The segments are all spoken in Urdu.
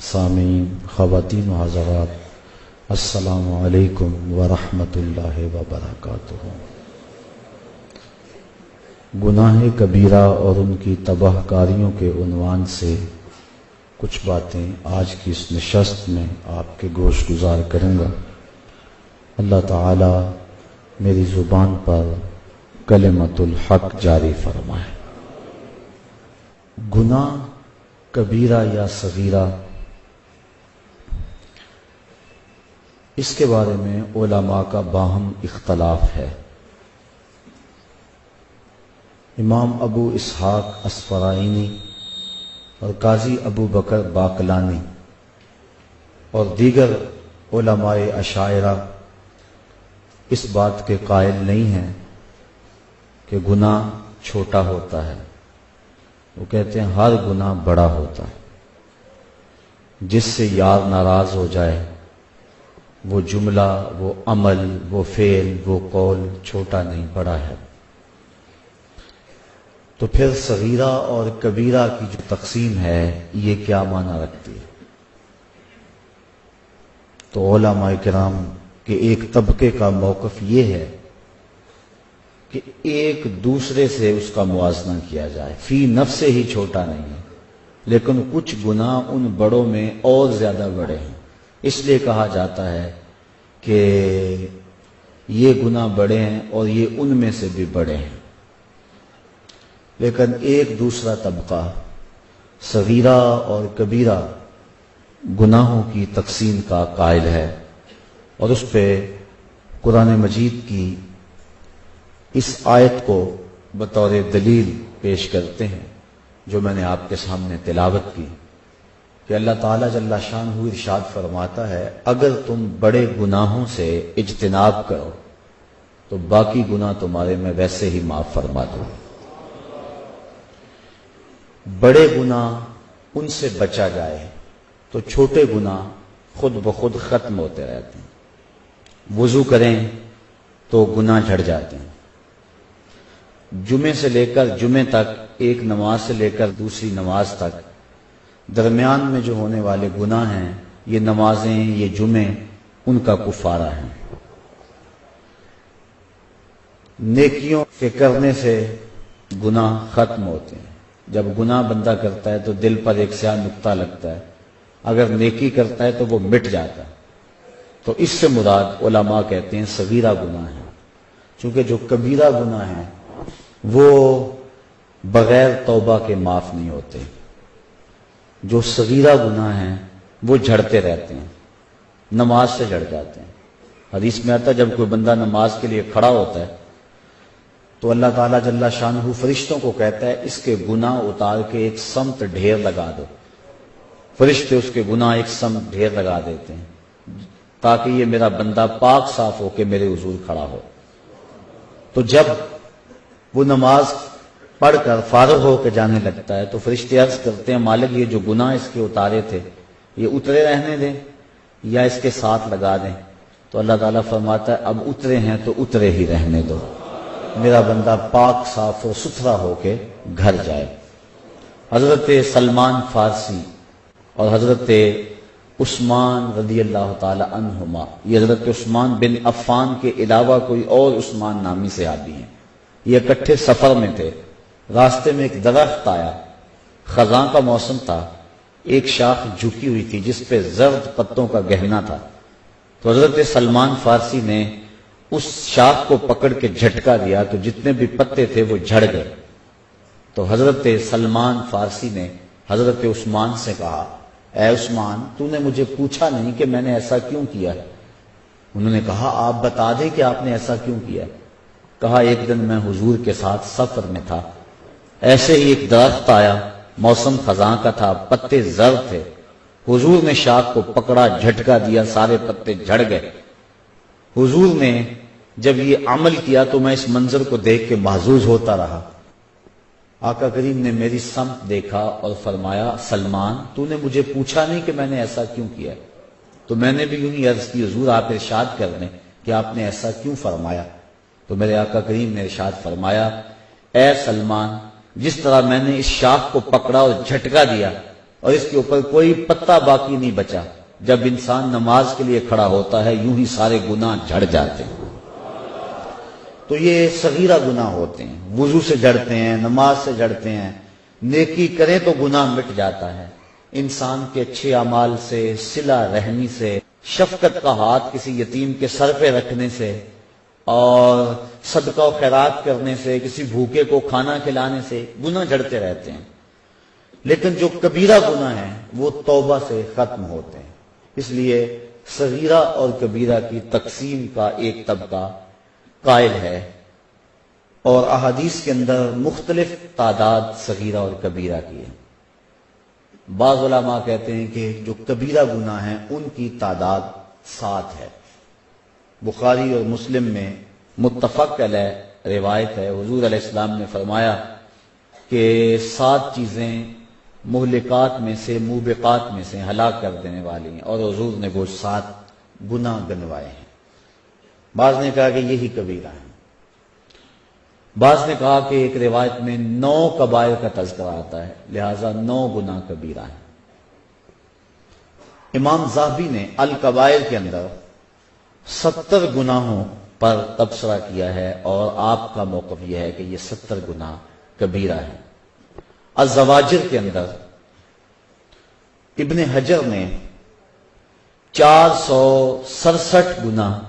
سامعین، خواتین و حضرات، السلام علیکم ورحمۃ اللہ وبرکاتہ۔ گناہ کبیرہ اور ان کی تباہ کاریوں کے عنوان سے کچھ باتیں آج کی اس نشست میں آپ کے گوش گزار کروں گا۔ اللہ تعالی میری زبان پر کلمۃ الحق جاری فرمائے۔ گناہ کبیرہ یا صغیرہ، اس کے بارے میں علماء کا باہم اختلاف ہے۔ امام ابو اسحاق اسفرائینی اور قاضی ابو بکر باقلانی اور دیگر علماء اشاعرہ اس بات کے قائل نہیں ہیں کہ گناہ چھوٹا ہوتا ہے۔ وہ کہتے ہیں ہر گناہ بڑا ہوتا ہے۔ جس سے یار ناراض ہو جائے، وہ جملہ، وہ عمل، وہ فعل، وہ قول چھوٹا نہیں، بڑا ہے۔ تو پھر صغیرہ اور کبیرہ کی جو تقسیم ہے یہ کیا معنی رکھتی ہے؟ تو علماء کرام کے ایک طبقے کا موقف یہ ہے کہ ایک دوسرے سے اس کا موازنہ کیا جائے، فی نفس ہی چھوٹا نہیں ہے، لیکن کچھ گناہ ان بڑوں میں اور زیادہ بڑے ہیں، اس لیے کہا جاتا ہے کہ یہ گناہ بڑے ہیں اور یہ ان میں سے بھی بڑے ہیں۔ لیکن ایک دوسرا طبقہ صغیرہ اور کبیرہ گناہوں کی تقسیم کا قائل ہے، اور اس پہ قرآن مجید کی اس آیت کو بطور دلیل پیش کرتے ہیں جو میں نے آپ کے سامنے تلاوت کی، کہ اللہ تعالیٰ جل شانہ ارشاد فرماتا ہے اگر تم بڑے گناہوں سے اجتناب کرو تو باقی گناہ تمہارے میں ویسے ہی معاف فرما دو۔ بڑے گناہ ان سے بچا جائے تو چھوٹے گناہ خود بخود ختم ہوتے رہتے ہیں۔ وضو کریں تو گناہ جھڑ جاتے ہیں۔ جمعے سے لے کر جمعے تک، ایک نماز سے لے کر دوسری نماز تک درمیان میں جو ہونے والے گناہ ہیں، یہ نمازیں، یہ جمعے، ان کا کفارہ ہے۔ نیکیوں کے کرنے سے گناہ ختم ہوتے ہیں۔ جب گناہ بندہ کرتا ہے تو دل پر ایک سیاہ نقطہ لگتا ہے، اگر نیکی کرتا ہے تو وہ مٹ جاتا ہے۔ تو اس سے مراد علماء کہتے ہیں صغیرہ گناہ ہے، چونکہ جو کبیرہ گناہ ہیں وہ بغیر توبہ کے معاف نہیں ہوتے۔ جو صغیرہ گناہ ہیں وہ جھڑتے رہتے ہیں، نماز سے جھڑ جاتے ہیں۔ حدیث میں آتا ہے جب کوئی بندہ نماز کے لیے کھڑا ہوتا ہے تو اللہ تعالیٰ جل شانہ فرشتوں کو کہتا ہے اس کے گناہ اتار کے ایک سمت ڈھیر لگا دو۔ فرشتے اس کے گناہ ایک سمت ڈھیر لگا دیتے ہیں تاکہ یہ میرا بندہ پاک صاف ہو کے میرے حضور کھڑا ہو۔ تو جب وہ نماز پڑھ کر فارغ ہو کے جانے لگتا ہے تو فرشتے عرض کرتے ہیں مالک یہ جو گناہ اس کے اتارے تھے یہ اترے رہنے دیں یا اس کے ساتھ لگا دیں؟ تو اللہ تعالیٰ فرماتا ہے اب اترے ہیں تو اترے ہی رہنے دو، میرا بندہ پاک صاف و ستھرا ہو کے گھر جائے۔ حضرت سلمان فارسی اور حضرت عثمان رضی اللہ تعالی عنہما، یہ حضرت عثمان بن عفان کے علاوہ کوئی اور عثمان نامی صحابی ہیں، یہ اکٹھے سفر میں تھے۔ راستے میں ایک درخت آیا، خزاں کا موسم تھا، ایک شاخ جھکی ہوئی تھی جس پہ زرد پتوں کا گہنا تھا۔ تو حضرت سلمان فارسی نے اس شاخ کو پکڑ کے جھٹکا دیا تو جتنے بھی پتے تھے وہ جھڑ گئے۔ تو حضرت سلمان فارسی نے حضرت عثمان سے کہا اے عثمان تو نے مجھے پوچھا نہیں کہ میں نے ایسا کیوں کیا ہے؟ انہوں نے کہا آپ بتا دیں کہ آپ نے ایسا کیوں کیا ہے۔ کہا ایک دن میں حضور کے ساتھ سفر میں تھا، ایسے ہی ایک درخت آیا، موسم خزاں کا تھا، پتے زرد تھے، حضور نے شاخ کو پکڑا، جھٹکا دیا، سارے پتے جھڑ گئے۔ حضور نے جب یہ عمل کیا تو میں اس منظر کو دیکھ کے محظوظ ہوتا رہا۔ آقا کریم نے میری سمت دیکھا اور فرمایا سلمان تو نے مجھے پوچھا نہیں کہ میں نے ایسا کیوں کیا؟ تو میں نے بھی یوں ہی عرض کی حضور آپ ارشاد کر دیں کہ آپ نے ایسا کیوں فرمایا؟ تو میرے آقا کریم نے ارشاد فرمایا اے سلمان جس طرح میں نے اس شاخ کو پکڑا اور جھٹکا دیا اور اس کے اوپر کوئی پتا باقی نہیں بچا. جب انسان نماز کے لیے کھڑا ہوتا ہے یوں ہی سارے گناہ جھڑ جاتے ہیں. تو یہ صغیرہ گناہ ہوتے ہیں، وضو سے جھڑتے ہیں، نماز سے جھڑتے ہیں. نیکی کریں تو گناہ مٹ جاتا ہے. انسان کے اچھے اعمال سے، صلہ رحمی سے، شفقت کا ہاتھ کسی یتیم کے سر پہ رکھنے سے، اور صدقہ و خیرات کرنے سے، کسی بھوکے کو کھانا کھلانے سے گناہ جھڑتے رہتے ہیں. لیکن جو کبیرہ گناہ ہیں وہ توبہ سے ختم ہوتے ہیں. اس لیے صغیرہ اور کبیرہ کی تقسیم کا ایک طبقہ قائل ہے، اور احادیث کے اندر مختلف تعداد صغیرہ اور کبیرہ کی ہے. بعض علماء کہتے ہیں کہ جو کبیرہ گناہ ہیں ان کی تعداد 7 ہے. بخاری اور مسلم میں متفق علیہ روایت ہے، حضور علیہ السلام نے فرمایا کہ 7 چیزیں مہلکات میں سے، موبقات میں سے، ہلاک کر دینے والی ہیں، اور حضور نے وہ 7 گناہ گنوائے ہیں. بعض نے کہا کہ یہی کبیرہ ہے. بعض نے کہا کہ ایک روایت میں 9 کبائر کا تذکرہ آتا ہے، لہذا 9 گناہ کبیرہ ہیں. امام ذہبی نے الکبائر کے اندر 70 گناہوں پر تبصرہ کیا ہے، اور آپ کا موقف یہ ہے کہ یہ 70 گناہ کبیرہ ہیں. الزواجر کے اندر ابن حجر نے 467 گناہ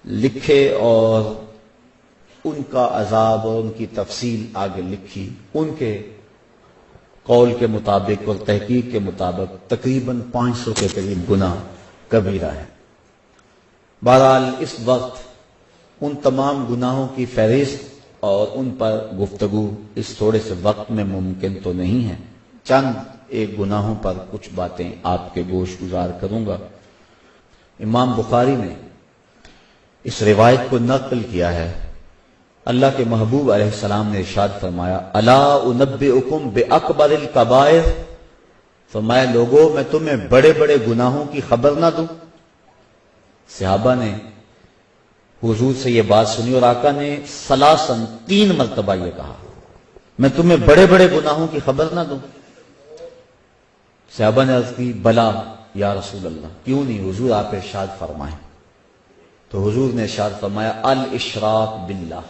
لکھے اور ان کا عذاب اور ان کی تفصیل آگے لکھی. ان کے قول کے مطابق اور تحقیق کے مطابق تقریباً 500 کے قریب گناہ کبیرہ ہے. بہرحال اس وقت ان تمام گناہوں کی فہرست اور ان پر گفتگو اس تھوڑے سے وقت میں ممکن تو نہیں ہے. چند ایک گناہوں پر کچھ باتیں آپ کے گوش گزار کروں گا. امام بخاری نے اس روایت کو نقل کیا ہے. اللہ کے محبوب علیہ السلام نے ارشاد فرمایا، الا انبئکم باکبر الکبائر، فرمایا لوگوں میں تمہیں بڑے بڑے گناہوں کی خبر نہ دوں. صحابہ نے حضور سے یہ بات سنی اور آقا نے ثلاثاً 3 مرتبہ یہ کہا، میں تمہیں بڑے بڑے گناہوں کی خبر نہ دوں. صحابہ نے عرض کی، بلا یا رسول اللہ، کیوں نہیں حضور، آپ ارشاد فرمائیں. تو حضور نے ارشاد فرمایا، الاشراک باللہ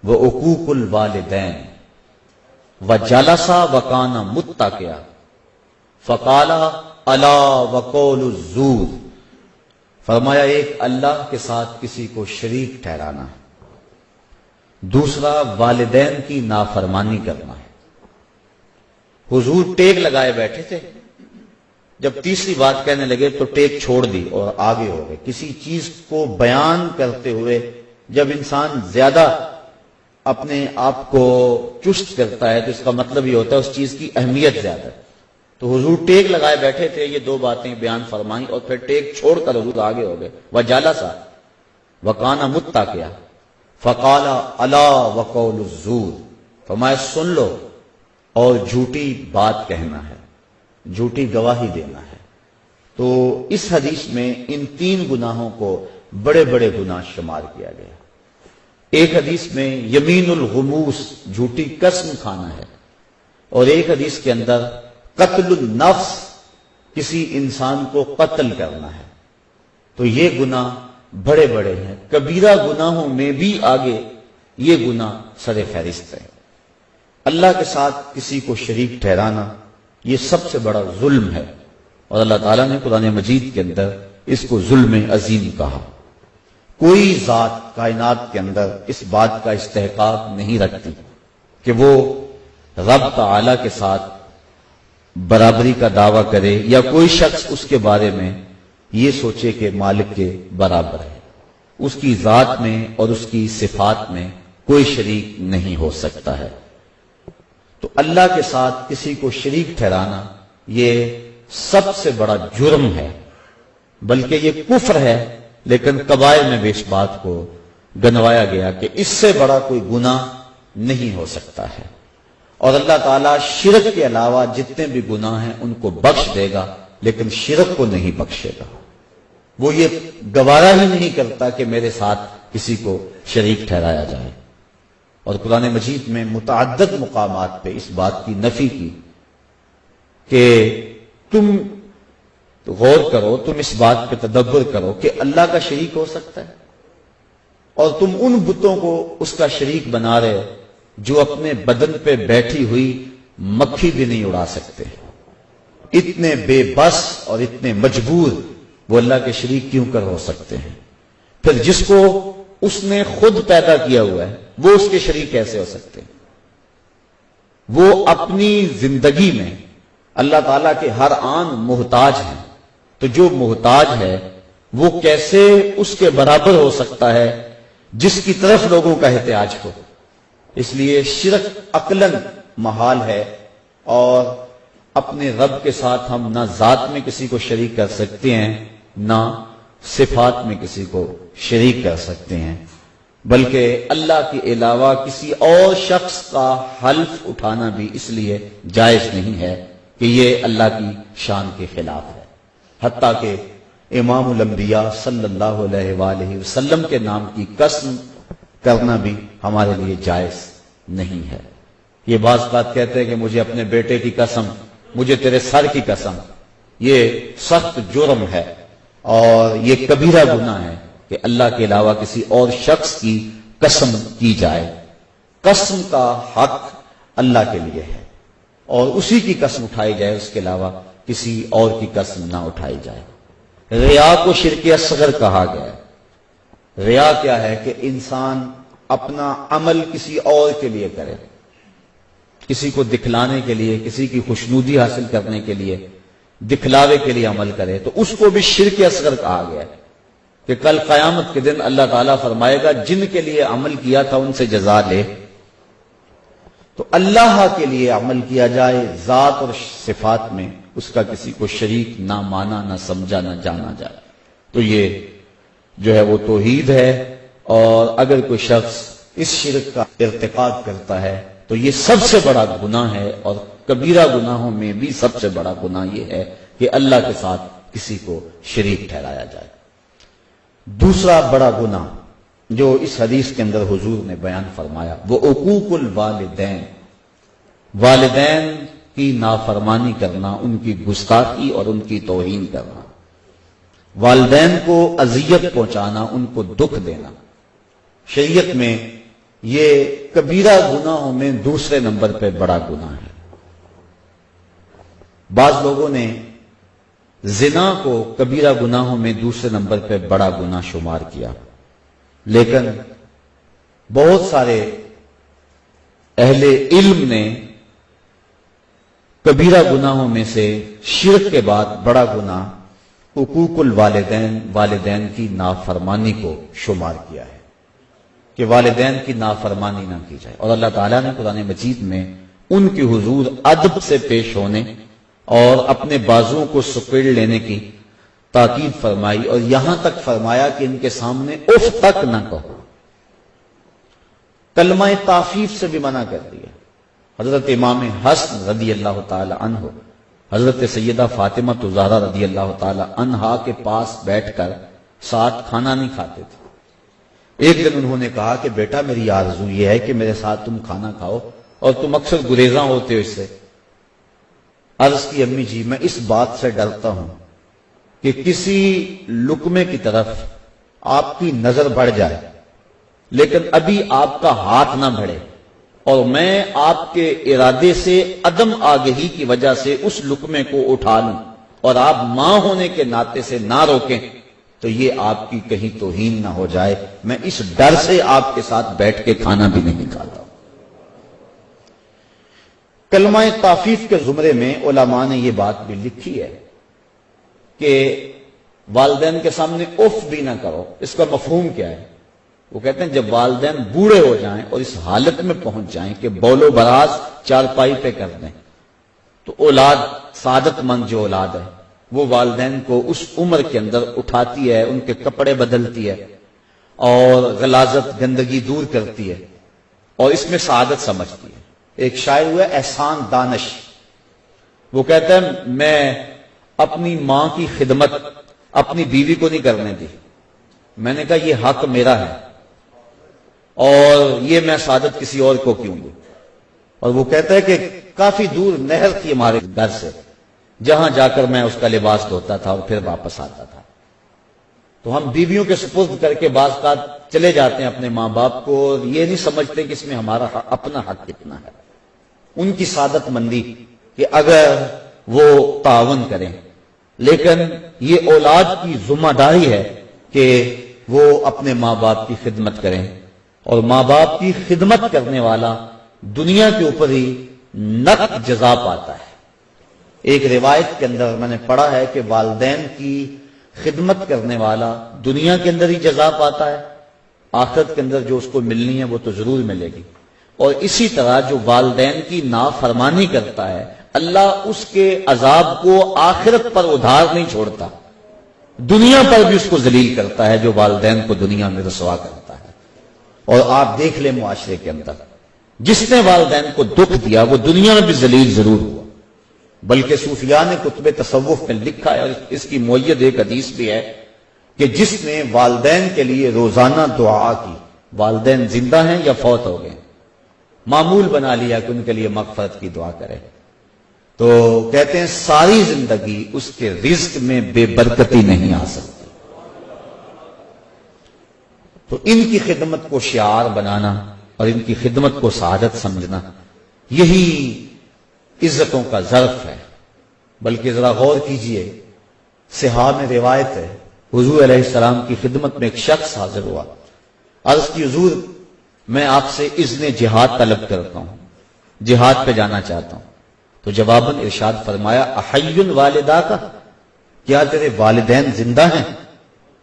وعقوق الوالدین وجلس وکان متکئا فقال الا وقول الزور. فرمایا ایک اللہ کے ساتھ کسی کو شریک ٹھہرانا ہے، دوسرا والدین کی نافرمانی کرنا ہے. حضور ٹیک لگائے بیٹھے تھے، جب تیسری بات کہنے لگے تو ٹیک چھوڑ دی اور آگے ہو گئے. کسی چیز کو بیان کرتے ہوئے جب انسان زیادہ اپنے آپ کو چست کرتا ہے تو اس کا مطلب یہ ہوتا ہے اس چیز کی اہمیت زیادہ ہے. تو حضور ٹیک لگائے بیٹھے تھے، یہ 2 باتیں بیان فرمائیں اور پھر ٹیک چھوڑ کر حضور آگے ہو گئے. وجلس وکان متکئا فقال الا وقول الزور، فرمایا سن لو، اور جھوٹی بات کہنا ہے، جھوٹی گواہی دینا ہے. تو اس حدیث میں ان 3 گناہوں کو بڑے بڑے گناہ شمار کیا گیا. ایک حدیث میں یمین الغموس، جھوٹی قسم کھانا ہے، اور ایک حدیث کے اندر قتل النفس، کسی انسان کو قتل کرنا ہے. تو یہ گناہ بڑے بڑے ہیں. کبیرہ گناہوں میں بھی آگے یہ گناہ سر فہرست ہے. اللہ کے ساتھ کسی کو شریک ٹھہرانا یہ سب سے بڑا ظلم ہے، اور اللہ تعالیٰ نے قرآن مجید کے اندر اس کو ظلم عظیم کہا. کوئی ذات کائنات کے اندر اس بات کا استحقاق نہیں رکھتی کہ وہ رب تعالیٰ کے ساتھ برابری کا دعویٰ کرے، یا کوئی شخص اس کے بارے میں یہ سوچے کہ مالک کے برابر ہے. اس کی ذات میں اور اس کی صفات میں کوئی شریک نہیں ہو سکتا ہے. تو اللہ کے ساتھ کسی کو شریک ٹھہرانا یہ سب سے بڑا جرم ہے، بلکہ یہ کفر ہے. لیکن کبائر میں بھی اس بات کو گنوایا گیا کہ اس سے بڑا کوئی گناہ نہیں ہو سکتا ہے. اور اللہ تعالیٰ شرک کے علاوہ جتنے بھی گناہ ہیں ان کو بخش دے گا، لیکن شرک کو نہیں بخشے گا. وہ یہ گوارا ہی نہیں کرتا کہ میرے ساتھ کسی کو شریک ٹھہرایا جائے. اور قرآن مجید میں متعدد مقامات پہ اس بات کی نفی کی کہ تم غور کرو، تم اس بات پہ تدبر کرو کہ اللہ کا شریک ہو سکتا ہے، اور تم ان بتوں کو اس کا شریک بنا رہے ہو جو اپنے بدن پہ بیٹھی ہوئی مکھی بھی نہیں اڑا سکتے۔ اتنے بے بس اور اتنے مجبور وہ اللہ کے شریک کیوں کر ہو سکتے ہیں؟ پھر جس کو اس نے خود پیدا کیا ہوا ہے وہ اس کے شریک کیسے ہو سکتے ہیں؟ وہ اپنی زندگی میں اللہ تعالیٰ کے ہر آن محتاج ہیں، تو جو محتاج ہے وہ کیسے اس کے برابر ہو سکتا ہے جس کی طرف لوگوں کا احتیاج ہو؟ اس لیے شرک عقلاً محال ہے، اور اپنے رب کے ساتھ ہم نہ ذات میں کسی کو شریک کر سکتے ہیں نہ صفات میں کسی کو شریک کر سکتے ہیں، بلکہ اللہ کے علاوہ کسی اور شخص کا حلف اٹھانا بھی اس لیے جائز نہیں ہے کہ یہ اللہ کی شان کے خلاف ہے۔ حتیٰ کہ امام الانبیاء صلی اللہ علیہ وآلہ وسلم کے نام کی قسم کرنا بھی ہمارے لیے جائز نہیں ہے۔ یہ بعض بات کہتے ہیں کہ مجھے اپنے بیٹے کی قسم، مجھے تیرے سر کی قسم، یہ سخت جرم ہے اور یہ کبیرہ گناہ ہے کہ اللہ کے علاوہ کسی اور شخص کی قسم کی جائے۔ قسم کا حق اللہ کے لیے ہے اور اسی کی قسم اٹھائی جائے، اس کے علاوہ کسی اور کی قسم نہ اٹھائی جائے۔ ریا کو شرک اصغر کہا گیا ہے۔ ریا کیا ہے کہ انسان اپنا عمل کسی اور کے لیے کرے، کسی کو دکھلانے کے لیے، کسی کی خوشنودی حاصل کرنے کے لیے، دکھلاوے کے لیے عمل کرے، تو اس کو بھی شرک اصغر کہا گیا ہے کہ کل قیامت کے دن اللہ تعالیٰ فرمائے گا جن کے لیے عمل کیا تھا ان سے جزا لے۔ تو اللہ کے لیے عمل کیا جائے، ذات اور صفات میں اس کا کسی کو شریک نہ مانا، نہ سمجھا، نہ جانا جائے، تو یہ جو ہے وہ توحید ہے۔ اور اگر کوئی شخص اس شرک کا ارتکاب کرتا ہے تو یہ سب سے بڑا گناہ ہے، اور کبیرہ گناہوں میں بھی سب سے بڑا گناہ یہ ہے کہ اللہ کے ساتھ کسی کو شریک ٹھہرایا جائے۔ دوسرا بڑا گناہ جو اس حدیث کے اندر حضور نے بیان فرمایا وہ عقوق الوالدین، والدین کی نافرمانی کرنا، ان کی گستاخی اور ان کی توہین کرنا، والدین کو اذیت پہنچانا، ان کو دکھ دینا، شریعت میں یہ کبیرہ گناہوں میں دوسرے نمبر پہ بڑا گناہ ہے۔ بعض لوگوں نے زنا کو کبیرہ گناہوں میں دوسرے نمبر پہ بڑا گناہ شمار کیا، لیکن بہت سارے اہل علم نے کبیرہ گناہوں میں سے شرک کے بعد بڑا گناہ حقوق الوالدین، والدین کی نافرمانی کو شمار کیا ہے کہ والدین کی نافرمانی نہ کی جائے۔ اور اللہ تعالیٰ نے قرآن مجید میں ان کی حضور ادب سے پیش ہونے اور اپنے بازوؤں کو سکیڑ لینے کی تاکید فرمائی، اور یہاں تک فرمایا کہ ان کے سامنے اف تک نہ کہو۔ کلمہ تعفیف سے بھی منع کر دیا۔ حضرت امام حسن رضی اللہ تعالی عنہ حضرت سیدہ فاطمہ الزہرا رضی اللہ تعالی عنہا کے پاس بیٹھ کر ساتھ کھانا نہیں کھاتے تھے۔ ایک دن انہوں نے کہا کہ بیٹا میری آرزو یہ ہے کہ میرے ساتھ تم کھانا کھاؤ، اور تم اکثر گریزاں ہوتے ہو اس سے۔ عرض کی امی جی میں اس بات سے ڈرتا ہوں کہ کسی لقمے کی طرف آپ کی نظر بڑھ جائے لیکن ابھی آپ کا ہاتھ نہ بڑھے، اور میں آپ کے ارادے سے عدم آگہی کی وجہ سے اس لقمے کو اٹھا لوں اور آپ ماں ہونے کے ناطے سے نہ روکیں تو یہ آپ کی کہیں توہین نہ ہو جائے، میں اس ڈر سے آپ کے ساتھ بیٹھ کے کھانا بھی نہیں کھاتا۔ کلمہ تعفیف کے زمرے میں علماء نے یہ بات بھی لکھی ہے کہ والدین کے سامنے اف بھی نہ کرو۔ اس کا مفہوم کیا ہے؟ وہ کہتے ہیں جب والدین بوڑھے ہو جائیں اور اس حالت میں پہنچ جائیں کہ بول و براز چارپائی پہ کر دیں، تو اولاد، سعادت مند جو اولاد ہے وہ والدین کو اس عمر کے اندر اٹھاتی ہے، ان کے کپڑے بدلتی ہے اور غلاظت، گندگی دور کرتی ہے اور اس میں سعادت سمجھتی ہے۔ ایک شاعر ہوا احسان دانش، وہ کہتا ہے میں اپنی ماں کی خدمت اپنی بیوی کو نہیں کرنے دی، میں نے کہا یہ حق میرا ہے اور یہ میں سعادت کسی اور کو کیوں دوں۔ اور وہ کہتا ہے کہ کافی دور نہر تھی ہمارے گھر سے، جہاں جا کر میں اس کا لباس دھوتا تھا اور پھر واپس آتا تھا۔ تو ہم بیویوں کے سپرد کر کے بعض اوقات چلے جاتے ہیں اپنے ماں باپ کو، اور یہ نہیں سمجھتے کہ اس میں ہمارا اپنا حق کتنا ہے۔ ان کی سعادت مندی کہ اگر وہ تعاون کریں، لیکن یہ اولاد کی ذمہ داری ہے کہ وہ اپنے ماں باپ کی خدمت کریں، اور ماں باپ کی خدمت کرنے والا دنیا کے اوپر ہی نقد جزا پاتا ہے۔ ایک روایت کے اندر میں نے پڑھا ہے کہ والدین کی خدمت کرنے والا دنیا کے اندر ہی جزا پاتا ہے، آخرت کے اندر جو اس کو ملنی ہے وہ تو ضرور ملے گی۔ اور اسی طرح جو والدین کی نافرمانی کرتا ہے، اللہ اس کے عذاب کو آخرت پر ادھار نہیں چھوڑتا، دنیا پر بھی اس کو ذلیل کرتا ہے، جو والدین کو دنیا میں رسوا کرتا ہے۔ اور آپ دیکھ لیں معاشرے کے اندر جس نے والدین کو دکھ دیا وہ دنیا میں بھی ذلیل ضرور ہوا۔ بلکہ صوفیاء نے کتب تصوف میں لکھا ہے، اور اس کی مؤید ایک حدیث بھی ہے کہ جس نے والدین کے لیے روزانہ دعا کی، والدین زندہ ہیں یا فوت ہو گئے، معمول بنا لیا کہ ان کے لیے مغفرت کی دعا کرے، تو کہتے ہیں ساری زندگی اس کے رزق میں بے برکتی نہیں آ سکتی۔ تو ان کی خدمت کو شعار بنانا اور ان کی خدمت کو سعادت سمجھنا، یہی عزتوں کا ظرف ہے۔ بلکہ ذرا غور کیجئے، صحاح میں روایت ہے، حضور علیہ السلام کی خدمت میں ایک شخص حاضر ہوا، عرض کی حضور میں آپ سے اذن جہاد طلب کرتا ہوں، جہاد پہ جانا چاہتا ہوں۔ تو جواباً ارشاد فرمایا احی والداک، کیا تیرے والدین زندہ ہیں؟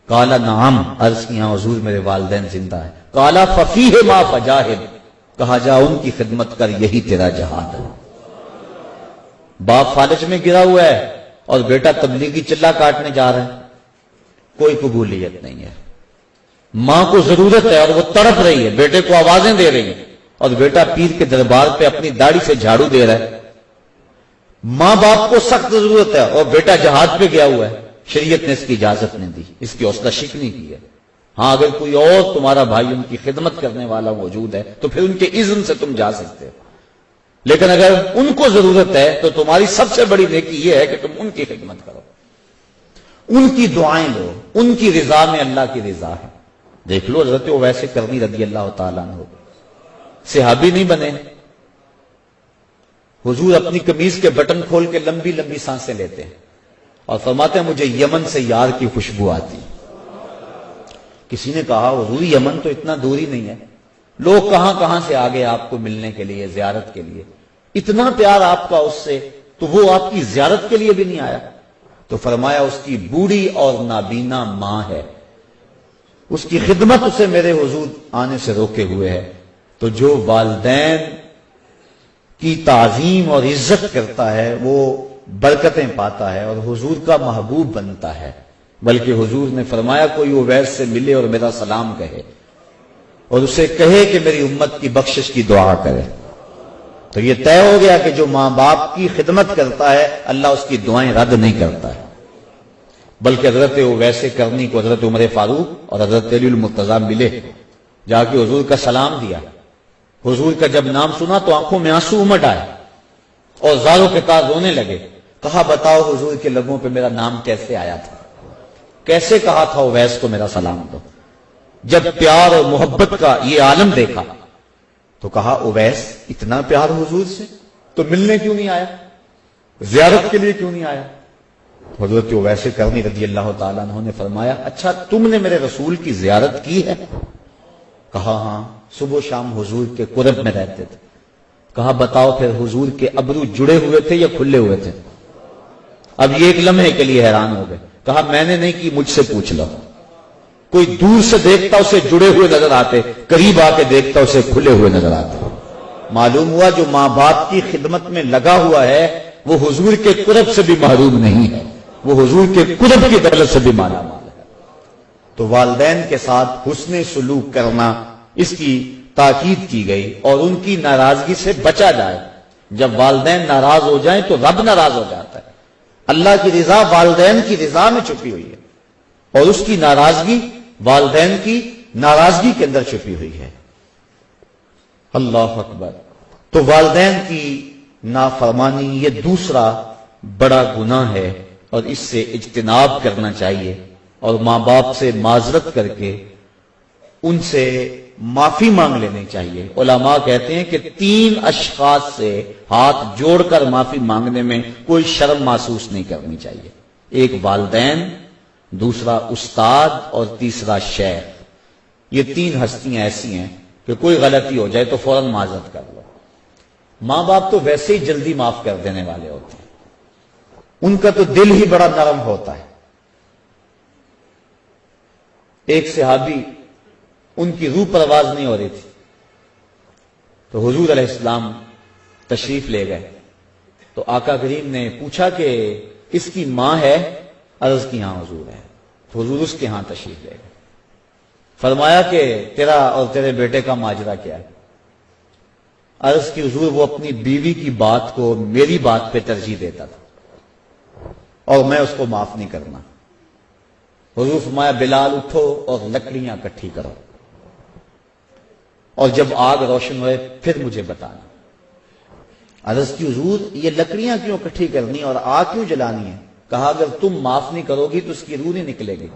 قال نعم، عرض کیا حضور میرے والدین زندہ ہیں۔ قال ففیہ ما فجاہد، کہا جا ان کی خدمت کر، یہی تیرا جہاد ہے۔ باپ فالج میں گرا ہوا ہے اور بیٹا تبلیغی چلہ کاٹنے جا رہا ہے، کوئی قبولیت نہیں ہے۔ ماں کو ضرورت ہے اور وہ تڑپ رہی ہے، بیٹے کو آوازیں دے رہی ہیں، اور بیٹا پیر کے دربار پہ اپنی داڑھی سے جھاڑو دے رہا ہے۔ ماں باپ کو سخت ضرورت ہے اور بیٹا جہاد پہ گیا ہوا ہے، شریعت نے اس کی اجازت نہیں دی، اس کی حوصلہ شکنی کی ہے۔ ہاں اگر کوئی اور تمہارا بھائی ان کی خدمت کرنے والا موجود ہے تو پھر ان کے اذن سے تم جا سکتے ہو، لیکن اگر ان کو ضرورت ہے تو تمہاری سب سے بڑی نیکی یہ ہے کہ تم ان کی خدمت کرو، ان کی دعائیں لو، ان کی رضا میں اللہ کی رضا ہے۔ دیکھ لو حضرت اویس کرنی رضی اللہ تعالیٰ عنہ، صحابی نہیں بنے، حضور اپنی قمیض کے بٹن کھول کے لمبی لمبی سانسیں لیتے ہیں اور فرماتے ہیں مجھے یمن سے یار کی خوشبو آتی۔ کسی نے کہا حضور یمن تو اتنا دور ہی نہیں ہے، لوگ کہاں کہاں سے آگے آپ کو ملنے کے لیے، زیارت کے لیے، اتنا پیار آپ کا اس سے، تو وہ آپ کی زیارت کے لیے بھی نہیں آیا؟ تو فرمایا اس کی بوڑھی اور نابینا ماں ہے، اس کی خدمت اسے میرے حضور آنے سے روکے ہوئے ہے۔ تو جو والدین کی تعظیم اور عزت کرتا ہے وہ برکتیں پاتا ہے اور حضور کا محبوب بنتا ہے۔ بلکہ حضور نے فرمایا کوئی اویس سے ملے اور میرا سلام کہے اور اسے کہے کہ میری امت کی بخشش کی دعا کرے، تو یہ طے ہو گیا کہ جو ماں باپ کی خدمت کرتا ہے اللہ اس کی دعائیں رد نہیں کرتا ہے۔ بلکہ حضرت اویس کرنی کو حضرت عمر فاروق اور حضرت علی المرتضیٰ ملے، جا کے حضور کا سلام دیا، حضور کا جب نام سنا تو آنکھوں میں آنسو امٹ آئے اور زاروں کے کار رونے لگے۔ کہا بتاؤ حضور کے لبوں پہ میرا نام کیسے آیا تھا، کیسے کہا تھا اویس کو میرا سلام دو؟ جب پیار اور محبت کا یہ عالم دیکھا تو کہا اویس اتنا پیار حضور سے تو ملنے کیوں نہیں آیا، زیارت کے لیے کیوں نہیں آیا؟ حضرت اویس کرنی رضی اللہ تعالیٰ عنہ نے فرمایا اچھا تم نے میرے رسول کی زیارت کی ہے؟ کہا ہاں، صبح و شام حضور کے قرب میں رہتے تھے۔ کہا بتاؤ پھر حضور کے ابرو جڑے ہوئے تھے یا کھلے ہوئے تھے؟ اب یہ ایک لمحے کے لیے حیران ہو گئے۔ کہا میں نے نہیں کی، مجھ سے پوچھ لو۔ کوئی دور سے دیکھتا اسے جڑے ہوئے نظر آتے، قریب آ کے دیکھتا اسے کھلے ہوئے نظر آتے۔ معلوم ہوا جو ماں باپ کی خدمت میں لگا ہوا ہے وہ حضور کے قرب سے بھی محروم نہیں ہے، وہ حضور کے قرب کی دولت سے بھی مالا مال ہے۔ تو والدین کے ساتھ حسن سلوک کرنا، اس کی تاکید کی گئی، اور ان کی ناراضگی سے بچا جائے۔ جب والدین ناراض ہو جائیں تو رب ناراض ہو جاتا ہے۔ اللہ کی رضا والدین کی رضا میں چھپی ہوئی ہے اور اس کی ناراضگی والدین کی ناراضگی کے اندر چھپی ہوئی ہے۔ اللہ اکبر۔ تو والدین کی نافرمانی یہ دوسرا بڑا گناہ ہے اور اس سے اجتناب کرنا چاہیے، اور ماں باپ سے معذرت کر کے ان سے معافی مانگ لینی چاہیے۔ علماء کہتے ہیں کہ 3 اشخاص سے ہاتھ جوڑ کر معافی مانگنے میں کوئی شرم محسوس نہیں کرنی چاہیے۔ ایک والدین، دوسرا استاد اور تیسرا شیخ۔ یہ 3 ہستیاں ایسی ہیں کہ کوئی غلطی ہو جائے تو فوراً معذرت کر لو۔ ماں باپ تو ویسے ہی جلدی معاف کر دینے والے ہوتے ہیں، ان کا تو دل ہی بڑا نرم ہوتا ہے۔ ایک صحابی، ان کی روح پرواز نہیں ہو رہی تھی، تو حضور علیہ السلام تشریف لے گئے، تو آقا کریم نے پوچھا کہ اس کی ماں ہے؟ عرض کی ہاں حضور ہے۔ تو حضور اس کے ہاں تشریف لے گئے، فرمایا کہ تیرا اور تیرے بیٹے کا ماجرا کیا ہے؟ عرض کی حضور وہ اپنی بیوی کی بات کو میری بات پہ ترجیح دیتا تھا اور میں اس کو معاف نہیں کرنا۔ حضور فرمایا بلال اٹھو اور لکڑیاں اکٹھی کرو، اور جب آگ روشن ہوئے پھر مجھے بتانا۔ عرض کی حضور یہ لکڑیاں کیوں اکٹھی کرنی اور آگ کیوں جلانی ہے؟ کہا اگر تم معاف نہیں کرو گی تو اس کی روح نہیں نکلے گی،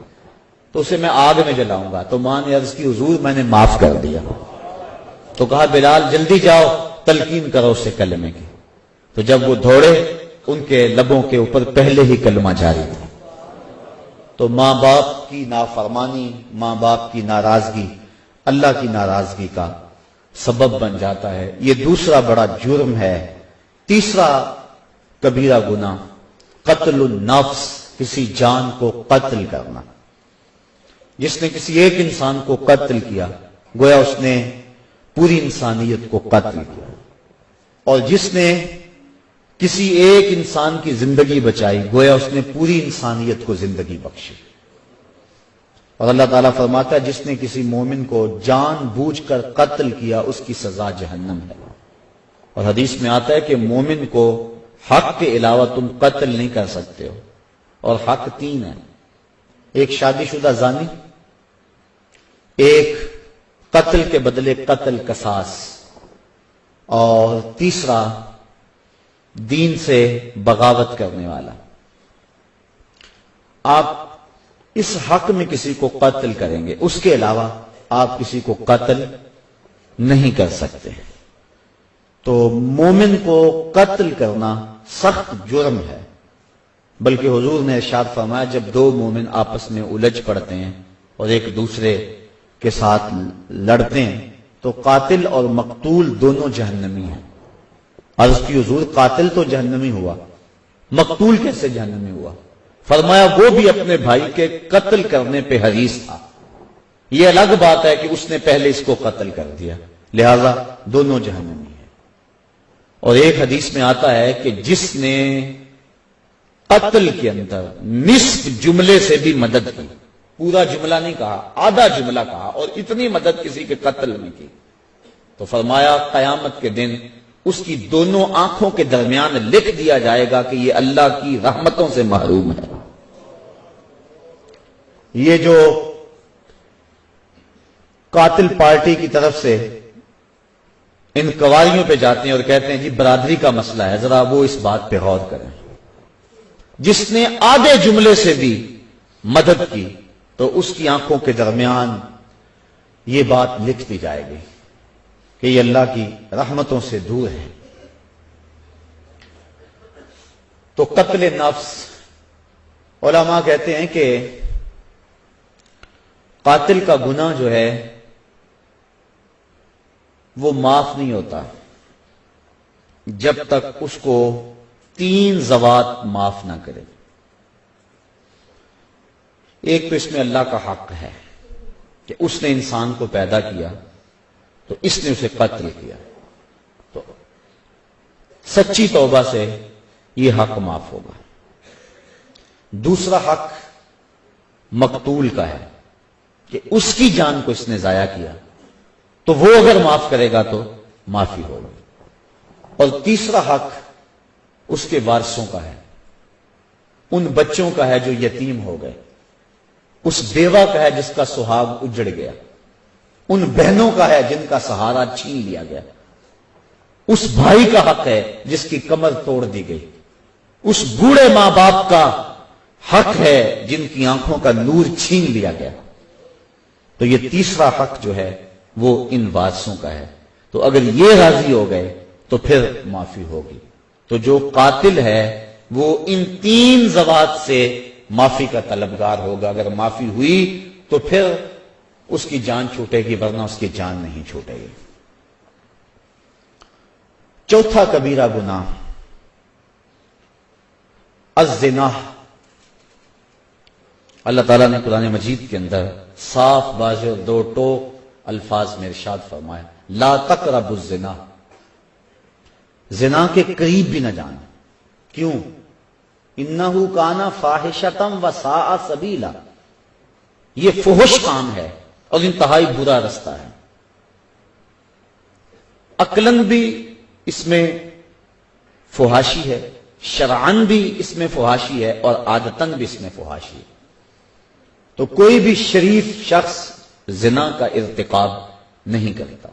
تو اسے میں آگ میں جلاؤں گا۔ تو ماں نے عرض کی حضور میں نے معاف کر دیا۔ تو کہا بلال جلدی جاؤ تلقین کرو اسے کلمے کی۔ تو جب وہ دوڑے ان کے لبوں کے اوپر پہلے ہی کلمہ جاری تھا۔ تو ماں باپ کی نافرمانی، ماں باپ کی ناراضگی اللہ کی ناراضگی کا سبب بن جاتا ہے۔ یہ دوسرا بڑا جرم ہے۔ تیسرا کبیرہ گناہ قتل النفس، کسی جان کو قتل کرنا۔ جس نے کسی ایک انسان کو قتل کیا گویا اس نے پوری انسانیت کو قتل کیا، اور جس نے کسی ایک انسان کی زندگی بچائی گویا اس نے پوری انسانیت کو زندگی بخشی۔ اور اللہ تعالیٰ فرماتا ہے جس نے کسی مومن کو جان بوجھ کر قتل کیا اس کی سزا جہنم ہے۔ اور حدیث میں آتا ہے کہ مومن کو حق کے علاوہ تم قتل نہیں کر سکتے ہو، اور حق 3 ہیں، ایک شادی شدہ زانی، ایک قتل کے بدلے قتل قصاص، اور تیسرا دین سے بغاوت کرنے والا۔ آپ اس حق میں کسی کو قتل کریں گے، اس کے علاوہ آپ کسی کو قتل نہیں کر سکتے۔ تو مومن کو قتل کرنا سخت جرم ہے، بلکہ حضور نے ارشاد فرمایا جب 2 مومن آپس میں الجھ پڑتے ہیں اور ایک دوسرے کے ساتھ لڑتے ہیں تو قاتل اور مقتول دونوں جہنمی ہیں۔ عرض کی حضور قاتل تو جہنمی ہوا، مقتول کیسے جہنمی ہوا؟ فرمایا وہ بھی اپنے بھائی کے قتل کرنے پہ حریص تھا، یہ الگ بات ہے کہ اس نے پہلے اس کو قتل کر دیا، لہذا دونوں جہنمی ہیں۔ اور ایک حدیث میں آتا ہے کہ جس نے قتل کے اندر نصف جملے سے بھی مدد کی، پورا جملہ نہیں کہا، آدھا جملہ کہا، اور اتنی مدد کسی کے قتل میں کی، تو فرمایا قیامت کے دن اس کی دونوں آنکھوں کے درمیان لکھ دیا جائے گا کہ یہ اللہ کی رحمتوں سے محروم ہے۔ یہ جو قاتل پارٹی کی طرف سے ان قواریوں پہ جاتے ہیں اور کہتے ہیں جی برادری کا مسئلہ ہے، ذرا وہ اس بات پہ غور کریں، جس نے آدھے جملے سے بھی مدد کی تو اس کی آنکھوں کے درمیان یہ بات لکھ دی جائے گی کہ یہ اللہ کی رحمتوں سے دور ہے۔ تو قتل نفس، علماء کہتے ہیں کہ قاتل کا گناہ جو ہے وہ معاف نہیں ہوتا جب تک اس کو 3 ذوات معاف نہ کرے۔ ایک تو اس میں اللہ کا حق ہے کہ اس نے انسان کو پیدا کیا تو اس نے اسے قتل کیا، تو سچی توبہ سے یہ حق معاف ہوگا۔ دوسرا حق مقتول کا ہے کہ اس کی جان کو اس نے ضائع کیا تو وہ اگر معاف کرے گا تو معافی ہوگی۔ اور تیسرا حق اس کے وارثوں کا ہے، ان بچوں کا ہے جو یتیم ہو گئے، اس بیوہ کا ہے جس کا سہاگ اجڑ گیا، ان بہنوں کا ہے جن کا سہارا چھین لیا گیا، اس بھائی کا حق ہے جس کی کمر توڑ دی گئی، اس بوڑھے ماں باپ کا حق ہے جن کی آنکھوں کا نور چھین لیا گیا. تو یہ تیسرا حق جو ہے وہ ان وارثوں کا ہے. تو اگر یہ راضی ہو گئے تو پھر معافی ہوگی. تو جو قاتل ہے وہ ان 3 ذوات سے معافی کا طلبگار ہوگا. اگر معافی ہوئی تو پھر اس کی جان چھوٹے گی، ورنہ اس کی جان نہیں چھوٹے گی. چوتھا کبیرہ گناہ الزنا. اللہ تعالیٰ نے قرآن مجید کے اندر صاف واضح اور 2 ٹوک الفاظ میں ارشاد فرمایا لا تقربوا الزنا. زنا کے قریب بھی نہ جانا. کیوں؟ انہ کان فاحشۃ وساء سبیلا. یہ فحش کام ہے اور انتہائی برا رستہ ہے. عقلاً بھی اس میں فحاشی ہے، شرعاً بھی اس میں فحاشی ہے، اور عادتاً بھی اس میں فحاشی ہے. تو کوئی بھی شریف شخص زنا کا ارتکاب نہیں کرتا.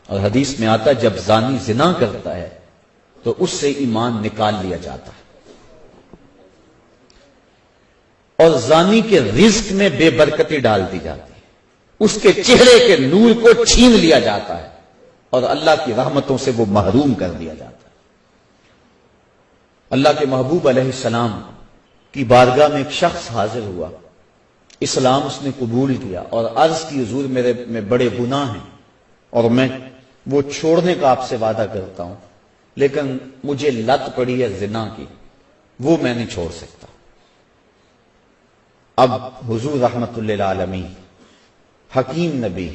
اور حدیث میں آتا ہے جب زانی زنا کرتا ہے تو اس سے ایمان نکال لیا جاتا ہے، اور زانی کے رزق میں بے برکتی ڈال دی جاتی ہے، اس کے چہرے کے نور کو چھین لیا جاتا ہے، اور اللہ کی رحمتوں سے وہ محروم کر دیا جاتا ہے. اللہ کے محبوب علیہ السلام کی بارگاہ میں ایک شخص حاضر ہوا، اسلام اس نے قبول کیا اور عرض کی حضور میرے میں بڑے گناہ ہیں اور میں وہ چھوڑنے کا آپ سے وعدہ کرتا ہوں، لیکن مجھے لت پڑی ہے زنا کی، وہ میں نہیں چھوڑ سکتا. اب حضور رحمت اللہ عالمین حکیم نبی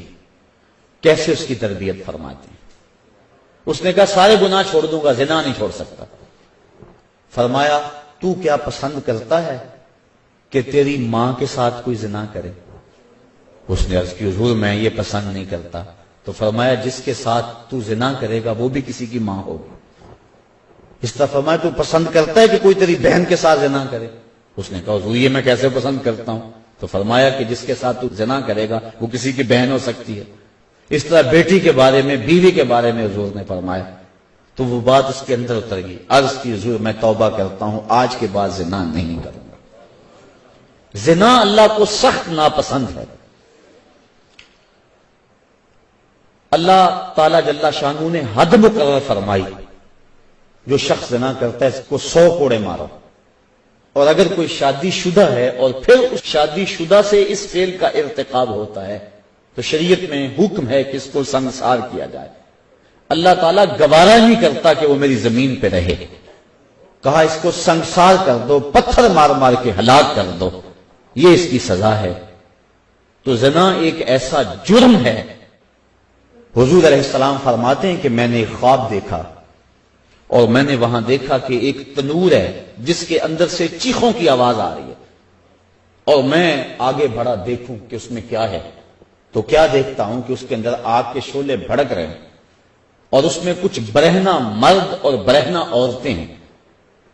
کیسے اس کی تربیت فرماتے ہیں. اس نے کہا سارے گناہ چھوڑ دوں گا، زنا نہیں چھوڑ سکتا. فرمایا تو کیا پسند کرتا ہے کہ تیری ماں کے ساتھ کوئی زنا کرے؟ اس نے عرض کی حضور میں یہ پسند نہیں کرتا. تو فرمایا جس کے ساتھ تو زنا کرے گا وہ بھی کسی کی ماں ہوگی. اس طرح فرمایا تو پسند کرتا ہے کہ کوئی تیری بہن کے ساتھ زنا کرے؟ اس نے کہا حضور یہ میں کیسے پسند کرتا ہوں. تو فرمایا کہ جس کے ساتھ تو زنا کرے گا وہ کسی کی بہن ہو سکتی ہے. اس طرح بیٹی کے بارے میں، بیوی کے بارے میں حضور نے فرمایا. تو وہ بات اس کے اندر اتر گئی. عرض کی حضور میں توبہ کرتا ہوں، آج کے بعد زنا نہیں کروں گا. زنا اللہ کو سخت ناپسند ہے. اللہ تعالی جل شانہ نے حد مقرر فرمائی، جو شخص زنا کرتا ہے اس کو 100 کوڑے مارو. اور اگر کوئی شادی شدہ ہے اور پھر اس شادی شدہ سے اس فعل کا ارتکاب ہوتا ہے تو شریعت میں حکم ہے کہ اس کو سنسار کیا جائے. اللہ تعالیٰ گوارا نہیں کرتا کہ وہ میری زمین پہ رہے. کہا اس کو سنسار کر دو، پتھر مار مار کے ہلاک کر دو، یہ اس کی سزا ہے. تو زنا ایک ایسا جرم ہے. حضور علیہ السلام فرماتے ہیں کہ میں نے ایک خواب دیکھا اور میں نے وہاں دیکھا کہ ایک تنور ہے جس کے اندر سے چیخوں کی آواز آ رہی ہے، اور میں آگے بڑھا دیکھوں کہ اس میں کیا ہے. تو کیا دیکھتا ہوں کہ اس کے اندر آگ کے شعلے بھڑک رہے ہیں، اور اس میں کچھ برہنہ مرد اور برہنہ عورتیں ہیں.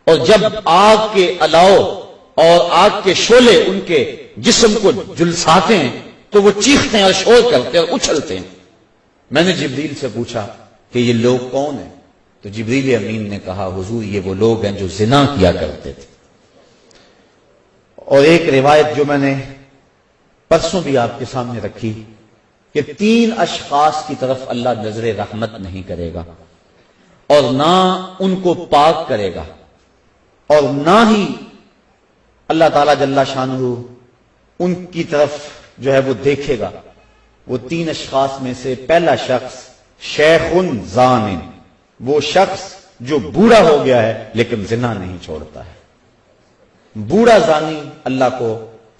اور جب آگ کے الاؤ اور آگ کے شعلے ان کے جسم کو جلساتے ہیں تو وہ چیختے ہیں اور شور کرتے ہیں اور اچھلتے ہیں. میں نے جبریل سے پوچھا کہ یہ لوگ کون ہیں؟ تو جبریل امین نے کہا حضور یہ وہ لوگ ہیں جو زنا کیا کرتے تھے. اور ایک روایت جو میں نے پرسوں بھی آپ کے سامنے رکھی کہ 3 اشخاص کی طرف اللہ نظر رحمت نہیں کرے گا، اور نہ ان کو پاک کرے گا، اور نہ ہی اللہ تعالی جل شانہ ان کی طرف جو ہے وہ دیکھے گا. وہ 3 اشخاص میں سے پہلا شخص شیخ زان، وہ شخص جو بوڑھا ہو گیا ہے لیکن زنا نہیں چھوڑتا ہے. بوڑھا زانی اللہ کو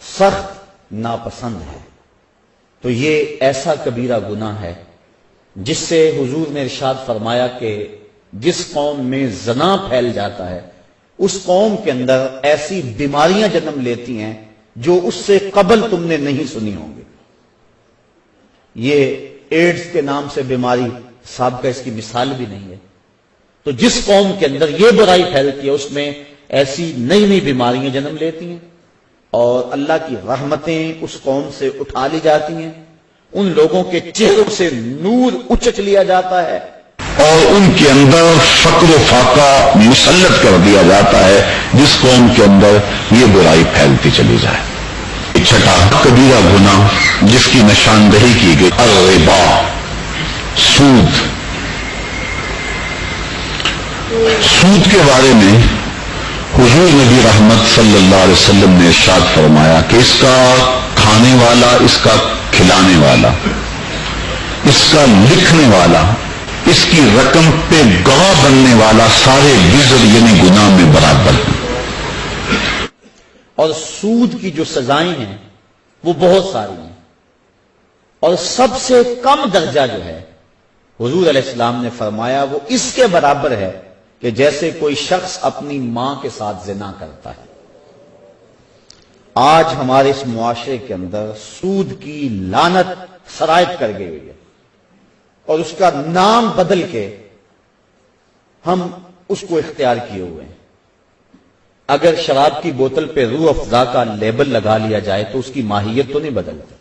سخت ناپسند ہے. تو یہ ایسا کبیرہ گناہ ہے جس سے حضور نے ارشاد فرمایا کہ جس قوم میں زنا پھیل جاتا ہے اس قوم کے اندر ایسی بیماریاں جنم لیتی ہیں جو اس سے قبل تم نے نہیں سنی ہوں گی. یہ ایڈز کے نام سے بیماری سابقہ اس کی مثال بھی نہیں ہے. تو جس قوم کے اندر یہ برائی پھیلتی ہے اس میں ایسی نئی نئی بیماریاں جنم لیتی ہیں، اور اللہ کی رحمتیں اس قوم سے اٹھا لی جاتی ہیں. ان لوگوں کے چہروں سے نور اچک لیا جاتا ہے، اور ان کے اندر فقر و فاقہ مسلط کر دیا جاتا ہے جس قوم کے اندر یہ برائی پھیلتی چلی جائے۔ چھٹا کبیرہ گناہ جس کی نشاندہی کی گئی الربا، سود۔ سود کے بارے میں حضور نبی رحمت صلی اللہ علیہ وسلم نے ارشاد فرمایا کہ اس کا کھانے والا، اس کا کھلانے والا، اس کا لکھنے والا، اس کی رقم پہ گواہ بننے والا سارے وزر یعنی گناہ میں برابر ہیں۔ اور سود کی جو سزائیں ہیں وہ بہت ساری ہیں، اور سب سے کم درجہ جو ہے حضور علیہ السلام نے فرمایا وہ اس کے برابر ہے کہ جیسے کوئی شخص اپنی ماں کے ساتھ زنا کرتا ہے۔ آج ہمارے اس معاشرے کے اندر سود کی لعنت سرایت کر گئی ہوئی ہے، اور اس کا نام بدل کے ہم اس کو اختیار کیے ہوئے ہیں۔ اگر شراب کی بوتل پہ روح افزا کا لیبل لگا لیا جائے تو اس کی ماہیت تو نہیں بدلتی۔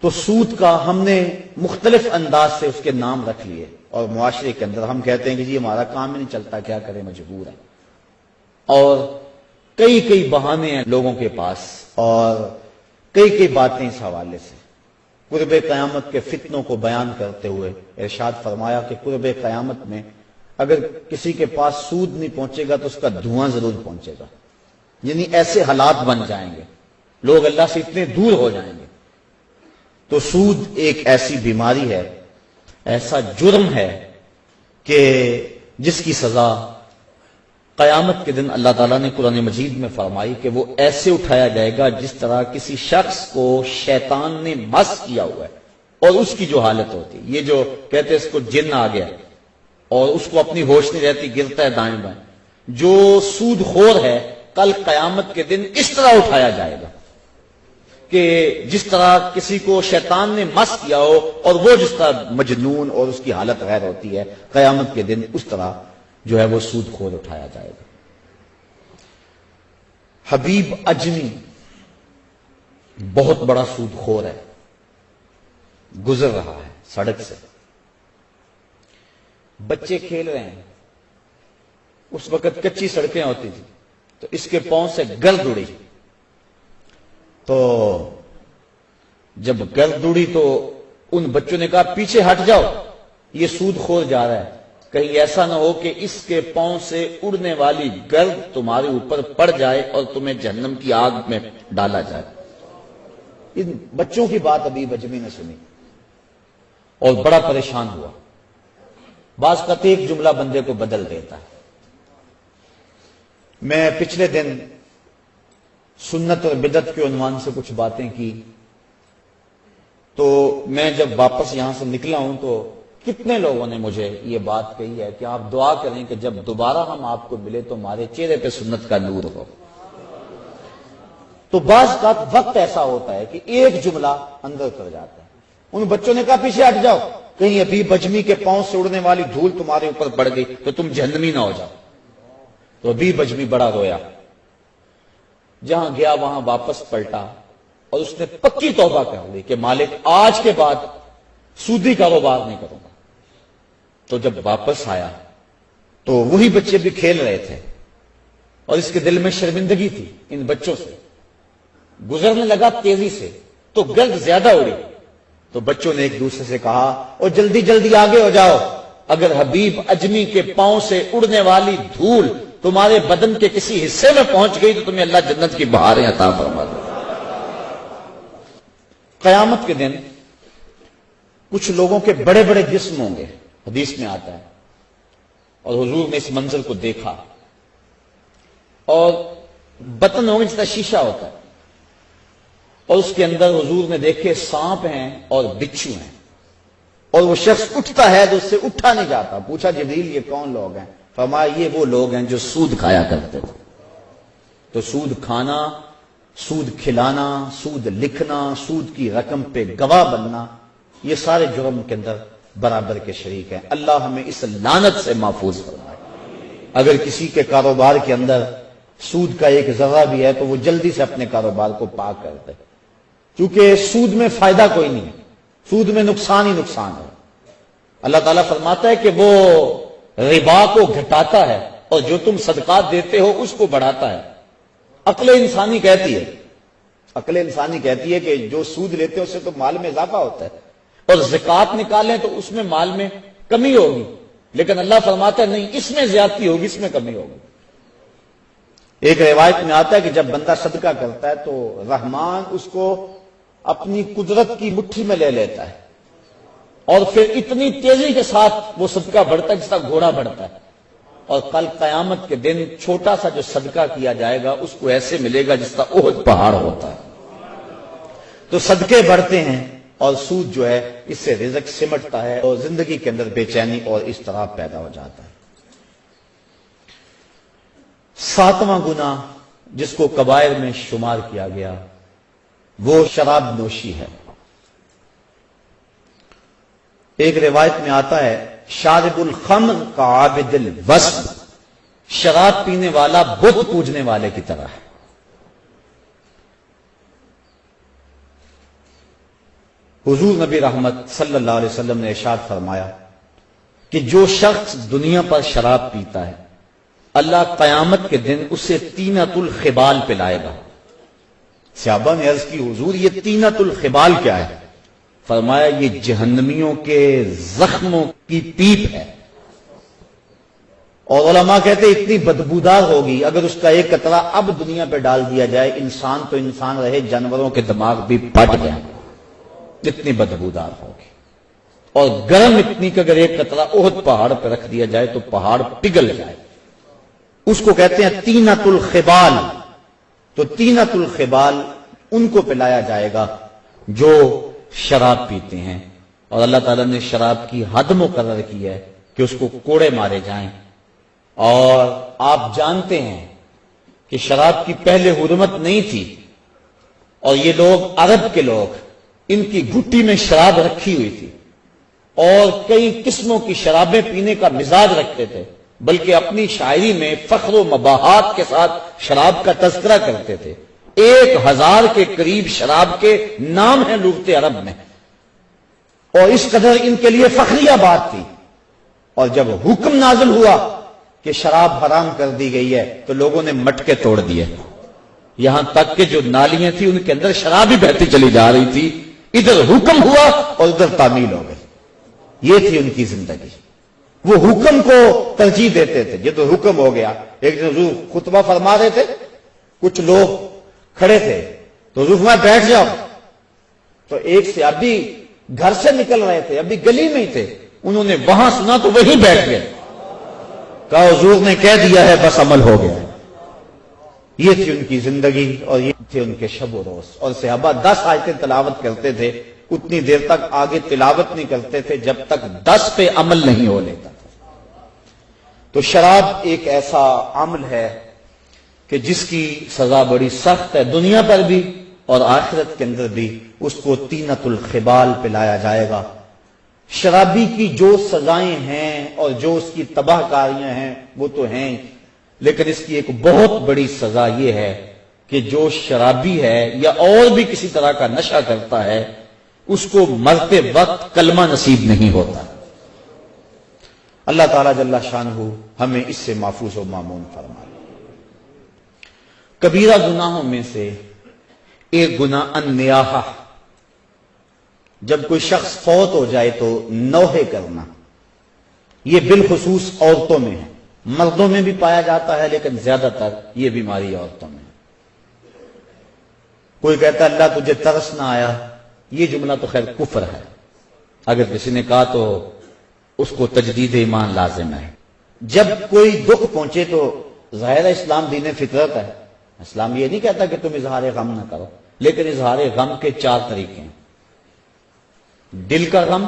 تو سود کا ہم نے مختلف انداز سے اس کے نام رکھ لیے، اور معاشرے کے اندر ہم کہتے ہیں کہ جی ہمارا کام ہی نہیں چلتا، کیا کریں، مجبور ہے، اور کئی بہانے ہیں لوگوں کے پاس، اور کئی باتیں اس حوالے سے۔ قرب قیامت کے فتنوں کو بیان کرتے ہوئے ارشاد فرمایا کہ قرب قیامت میں اگر کسی کے پاس سود نہیں پہنچے گا تو اس کا دھواں ضرور پہنچے گا، یعنی ایسے حالات بن جائیں گے، لوگ اللہ سے اتنے دور ہو جائیں گے۔ تو سود ایک ایسی بیماری ہے، ایسا جرم ہے کہ جس کی سزا قیامت کے دن اللہ تعالیٰ نے قرآن مجید میں فرمائی کہ وہ ایسے اٹھایا جائے گا جس طرح کسی شخص کو شیطان نے مس کیا ہوا ہے، اور اس کی جو حالت ہوتی، یہ جو کہتے ہیں اس کو جن آ گیا اور اس کو اپنی ہوش نہیں رہتی، گرتا ہے دائیں بائیں، جو سود خور ہے کل قیامت کے دن اس طرح اٹھایا جائے گا کہ جس طرح کسی کو شیطان نے مس کیا ہو، اور وہ جس طرح مجنون اور اس کی حالت غیر ہوتی ہے، قیامت کے دن اس طرح جو ہے وہ سود خور اٹھایا جائے گا۔ حبیب اجمی بہت بڑا سود خور ہے، گزر رہا ہے سڑک سے، بچے کھیل رہے ہیں، اس وقت کچی سڑکیں ہوتی تھی، تو اس کے پاؤں سے گرد اڑی، تو جب گرد اڑی تو ان بچوں نے کہا پیچھے ہٹ جاؤ، یہ سود خور جا رہا ہے، کہیں ایسا نہ ہو کہ اس کے پاؤں سے اڑنے والی گرد تمہارے اوپر پڑ جائے اور تمہیں جہنم کی آگ میں ڈالا جائے۔ ان بچوں کی بات ابھی اجمی نے سنی اور بڑا پریشان ہوا۔ بعض کا ایک جملہ بندے کو بدل دیتا ہے۔ میں پچھلے دن سنت اور بدعت کے عنوان سے کچھ باتیں کی، تو میں جب واپس یہاں سے نکلا ہوں تو کتنے لوگوں نے مجھے یہ بات کہی ہے کہ آپ دعا کریں کہ جب دوبارہ ہم آپ کو ملے تو ہمارے چہرے پہ سنت کا نور ہو۔ تو بعض کا وقت ایسا ہوتا ہے کہ ایک جملہ اندر اتر جاتا ہے۔ ان بچوں نے کہا پیچھے ہٹ جاؤ، کہیں ابھی بجمی کے پاؤں سے اڑنے والی دھول تمہارے اوپر پڑ گئی تو تم جہنمی نہ ہو جاؤ۔ تو ابھی بجمی بڑا رویا، جہاں گیا وہاں واپس پلٹا اور اس نے پکی توبہ کر لی کہ مالک آج کے بعد سودی کاروبار نہیں کروں گا۔ تو جب واپس آیا تو وہی بچے بھی کھیل رہے تھے، اور اس کے دل میں شرمندگی تھی ان بچوں سے، گزرنے لگا تیزی سے تو گرد زیادہ اڑی، تو بچوں نے ایک دوسرے سے کہا اور جلدی جلدی آگے ہو جاؤ، اگر حبیب اجمی کے پاؤں سے اڑنے والی دھول تمہارے بدن کے کسی حصے میں پہنچ گئی تو تمہیں اللہ جنت کی بہاریں عطا فرما دے۔ قیامت کے دن کچھ لوگوں کے بڑے بڑے جسم ہوں گے، حدیث میں آتا ہے، اور حضور نے اس منظر کو دیکھا، اور بطن ہوں گے جس طرح شیشہ ہوتا ہے، اور اس کے اندر حضور نے دیکھے سانپ ہیں اور بچھو ہیں، اور وہ شخص اٹھتا ہے تو اس سے اٹھا نہیں جاتا۔ پوچھا جبریل یہ کون لوگ ہیں؟ فرمایا یہ وہ لوگ ہیں جو سود کھایا کرتے تھے۔ تو سود کھانا، سود کھلانا، سود لکھنا، سود کی رقم پہ گواہ بننا، یہ سارے جرم کے اندر برابر کے شریک ہیں۔ اللہ ہمیں اس لعنت سے محفوظ فرمائے۔ اگر کسی کے کاروبار کے اندر سود کا ایک ذرہ بھی ہے تو وہ جلدی سے اپنے کاروبار کو پاک کر دے، کیونکہ سود میں فائدہ کوئی نہیں ہے، سود میں نقصان ہی نقصان ہے۔ اللہ تعالیٰ فرماتا ہے کہ وہ ربا کو گھٹاتا ہے اور جو تم صدقات دیتے ہو اس کو بڑھاتا ہے۔ عقل انسانی کہتی ہے کہ جو سود لیتے ہیں اس سے تو مال میں اضافہ ہوتا ہے، اور زکات نکالیں تو اس میں مال میں کمی ہوگی، لیکن اللہ فرماتا ہے نہیں، اس میں زیادتی ہوگی، اس میں کمی ہوگی۔ ایک روایت میں آتا ہے کہ جب بندہ صدقہ کرتا ہے تو رحمان اس کو اپنی قدرت کی مٹھی میں لے لیتا ہے، اور پھر اتنی تیزی کے ساتھ وہ صدقہ بڑھتا ہے جس طرح گھوڑا بڑھتا ہے، اور کل قیامت کے دن چھوٹا سا جو صدقہ کیا جائے گا اس کو ایسے ملے گا جس طرح احد پہاڑ ہوتا ہے۔ تو صدقے بڑھتے ہیں اور سود جو ہے اس سے رزق سمٹتا ہے اور زندگی کے اندر بے چینی اور اضطراب پیدا ہو جاتا ہے۔ 7واں گناہ جس کو کبائر میں شمار کیا گیا وہ شراب نوشی ہے۔ ایک روایت میں آتا ہے شارب الخمر کا عابد الوثن، شراب پینے والا بت پوجنے والے کی طرح ہے۔ حضور نبی رحمت صلی اللہ علیہ وسلم نے ارشاد فرمایا کہ جو شخص دنیا پر شراب پیتا ہے اللہ قیامت کے دن اسے طینۃ الخبال پلائے گا۔ صحابہ نے عرض کی حضور یہ طینۃ الخبال کیا ہے؟ فرمایا یہ جہنمیوں کے زخموں کی پیپ ہے، اور علماء کہتے ہیں اتنی بدبودار ہوگی اگر اس کا ایک قطرہ اب دنیا پہ ڈال دیا جائے، انسان تو انسان رہے جانوروں کے دماغ بھی پھٹ جائیں، اتنی بدبودار ہوگی، اور گرم اتنی کہ اگر ایک قطرہ احد پہاڑ پہ رکھ دیا جائے تو پہاڑ پگھل جائے۔ اس کو کہتے ہیں طینۃ الخبال۔ تو طینۃ الخبال ان کو پلایا جائے گا جو شراب پیتے ہیں، اور اللہ تعالیٰ نے شراب کی حد مقرر کی ہے کہ اس کو کوڑے مارے جائیں۔ اور آپ جانتے ہیں کہ شراب کی پہلے حرمت نہیں تھی، اور یہ لوگ عرب کے لوگ ان کی گھٹی میں شراب رکھی ہوئی تھی، اور کئی قسموں کی شرابیں پینے کا مزاج رکھتے تھے، بلکہ اپنی شاعری میں فخر و مباحات کے ساتھ شراب کا تذکرہ کرتے تھے۔ 1000 کے قریب شراب کے نام ہیں لغت عرب میں، اور اس قدر ان کے لیے فخریہ بات تھی۔ اور جب حکم نازل ہوا کہ شراب حرام کر دی گئی ہے تو لوگوں نے مٹکے توڑ دیے، یہاں تک کہ جو نالیاں تھیں ان کے اندر شراب ہی بہتی چلی جا رہی تھی۔ ادھر حکم ہوا اور ادھر تعمیل ہو گئی، یہ تھی ان کی زندگی۔ وہ حکم کو ترجیح دیتے تھے، یہ تو حکم ہو گیا۔ ایک دن حضور خطبہ فرما رہے تھے، کچھ لوگ کھڑے تھے تو حضور فرمایا بیٹھ جاؤ، تو ایک سے ابھی گھر سے نکل رہے تھے، ابھی گلی میں ہی تھے، انہوں نے وہاں سنا تو وہیں بیٹھ گئے، کہا حضور نے کہہ دیا ہے بس عمل ہو گیا۔ یہ تھی ان کی زندگی اور یہ تھے ان کے شب و روز۔ اور صحابہ 10 آیتیں تلاوت کرتے تھے، اتنی دیر تک آگے تلاوت نہیں کرتے تھے جب تک 10 پہ عمل نہیں ہو لیتا تھا۔ تو شراب ایک ایسا عمل ہے کہ جس کی سزا بڑی سخت ہے، دنیا پر بھی اور آخرت کے اندر بھی اس کو طینۃ الخبال پلایا جائے گا۔ شرابی کی جو سزائیں ہیں اور جو اس کی تباہ کاریاں ہیں وہ تو ہیں، لیکن اس کی ایک بہت بڑی سزا یہ ہے کہ جو شرابی ہے یا اور بھی کسی طرح کا نشہ کرتا ہے اس کو مرتے وقت کلمہ نصیب نہیں ہوتا۔ اللہ تعالیٰ جل شانہ ہمیں اس سے محفوظ و مامون فرمائے۔ کبیرہ گناہوں میں سے ایک گناہ النیاحہ، جب کوئی شخص فوت ہو جائے تو نوحے کرنا، یہ بالخصوص عورتوں میں ہے، مردوں میں بھی پایا جاتا ہے لیکن زیادہ تر یہ بیماری عورتوں میں ہے۔ کوئی کہتا ہے اللہ تجھے ترس نہ آیا، یہ جملہ تو خیر کفر ہے، اگر کسی نے کہا تو اس کو تجدید ایمان لازم ہے۔ جب کوئی دکھ پہنچے تو ظاہر اسلام دین فطرت ہے، اسلام یہ نہیں کہتا کہ تم اظہار غم نہ کرو، لیکن اظہار غم کے 4 طریقے ہیں: دل کا غم،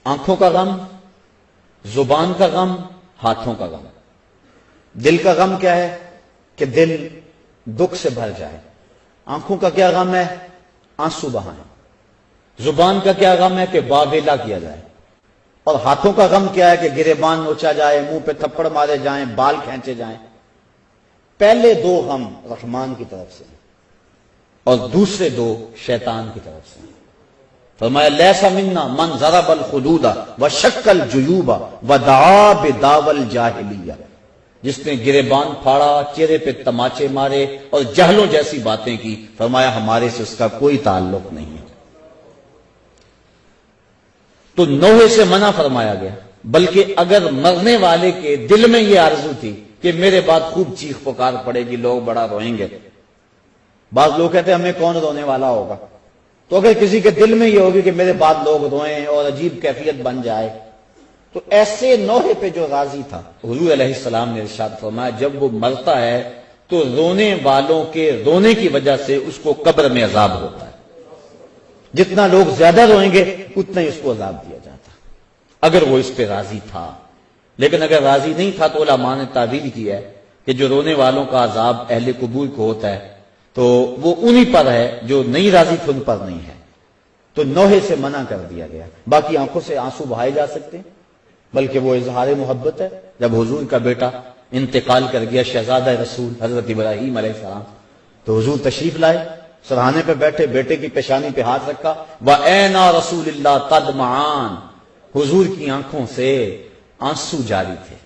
آنکھوں کا غم، زبان کا غم، ہاتھوں کا غم۔ دل کا غم کیا ہے کہ دل دکھ سے بھر جائے، آنکھوں کا کیا غم ہے؟ آنسو بہائیں۔ زبان کا کیا غم ہے کہ واویلا کیا جائے، اور ہاتھوں کا غم کیا ہے کہ گریبان نوچا جائے، منہ پہ تھپڑ مارے جائیں، بال کھینچے جائیں۔ پہلے 2 غم رحمان کی طرف سے اور دوسرے 2 شیطان کی طرف سے۔ فرمایا لیسا منا من ضرب الخدود وشق الجیوب ودعا بدعوی الجاہلیہ، جس نے گریبان پھاڑا، چہرے پہ تماچے مارے اور جہلوں جیسی باتیں کی، فرمایا ہمارے سے اس کا کوئی تعلق نہیں ہے۔ تو نوحے سے منع فرمایا گیا، بلکہ اگر مرنے والے کے دل میں یہ آرزو تھی کہ میرے بعد خوب چیخ پکار پڑے گی، لوگ بڑا روئیں گے، بعض لوگ کہتے ہیں ہمیں کون رونے والا ہوگا، تو اگر کسی کے دل میں یہ ہوگی کہ میرے بعد لوگ روئیں اور عجیب کیفیت بن جائے، تو ایسے نوحے پہ جو راضی تھا، حضور علیہ السلام نے ارشاد فرمایا جب وہ مرتا ہے تو رونے والوں کے رونے کی وجہ سے اس کو قبر میں عذاب ہوتا ہے، جتنا لوگ زیادہ روئیں گے اتنا ہی اس کو عذاب دیا جاتا، اگر وہ اس پہ راضی تھا۔ لیکن اگر راضی نہیں تھا تو علماء نے تعبیر کی ہے کہ جو رونے والوں کا عذاب اہل قبور کو ہوتا ہے تو وہ انہی پر ہے، جو نہیں راضی تھے ان پر نہیں ہے، تو نوحے سے منع کر دیا گیا۔ باقی آنکھوں سے آنسو بہائے جا سکتے ہیں، بلکہ وہ اظہار محبت ہے۔ جب حضور کا بیٹا انتقال کر گیا، شہزادہ رسول حضرت ابراہیم علیہ السلام، تو حضور تشریف لائے، سرہانے پہ بیٹھے، بیٹے کی پیشانی پہ ہاتھ رکھا، وَأَيْنَ رَسُولِ اللَّهِ تَدْمَعَانِ، حضور کی آنکھوں سے آنسو جاری تھے،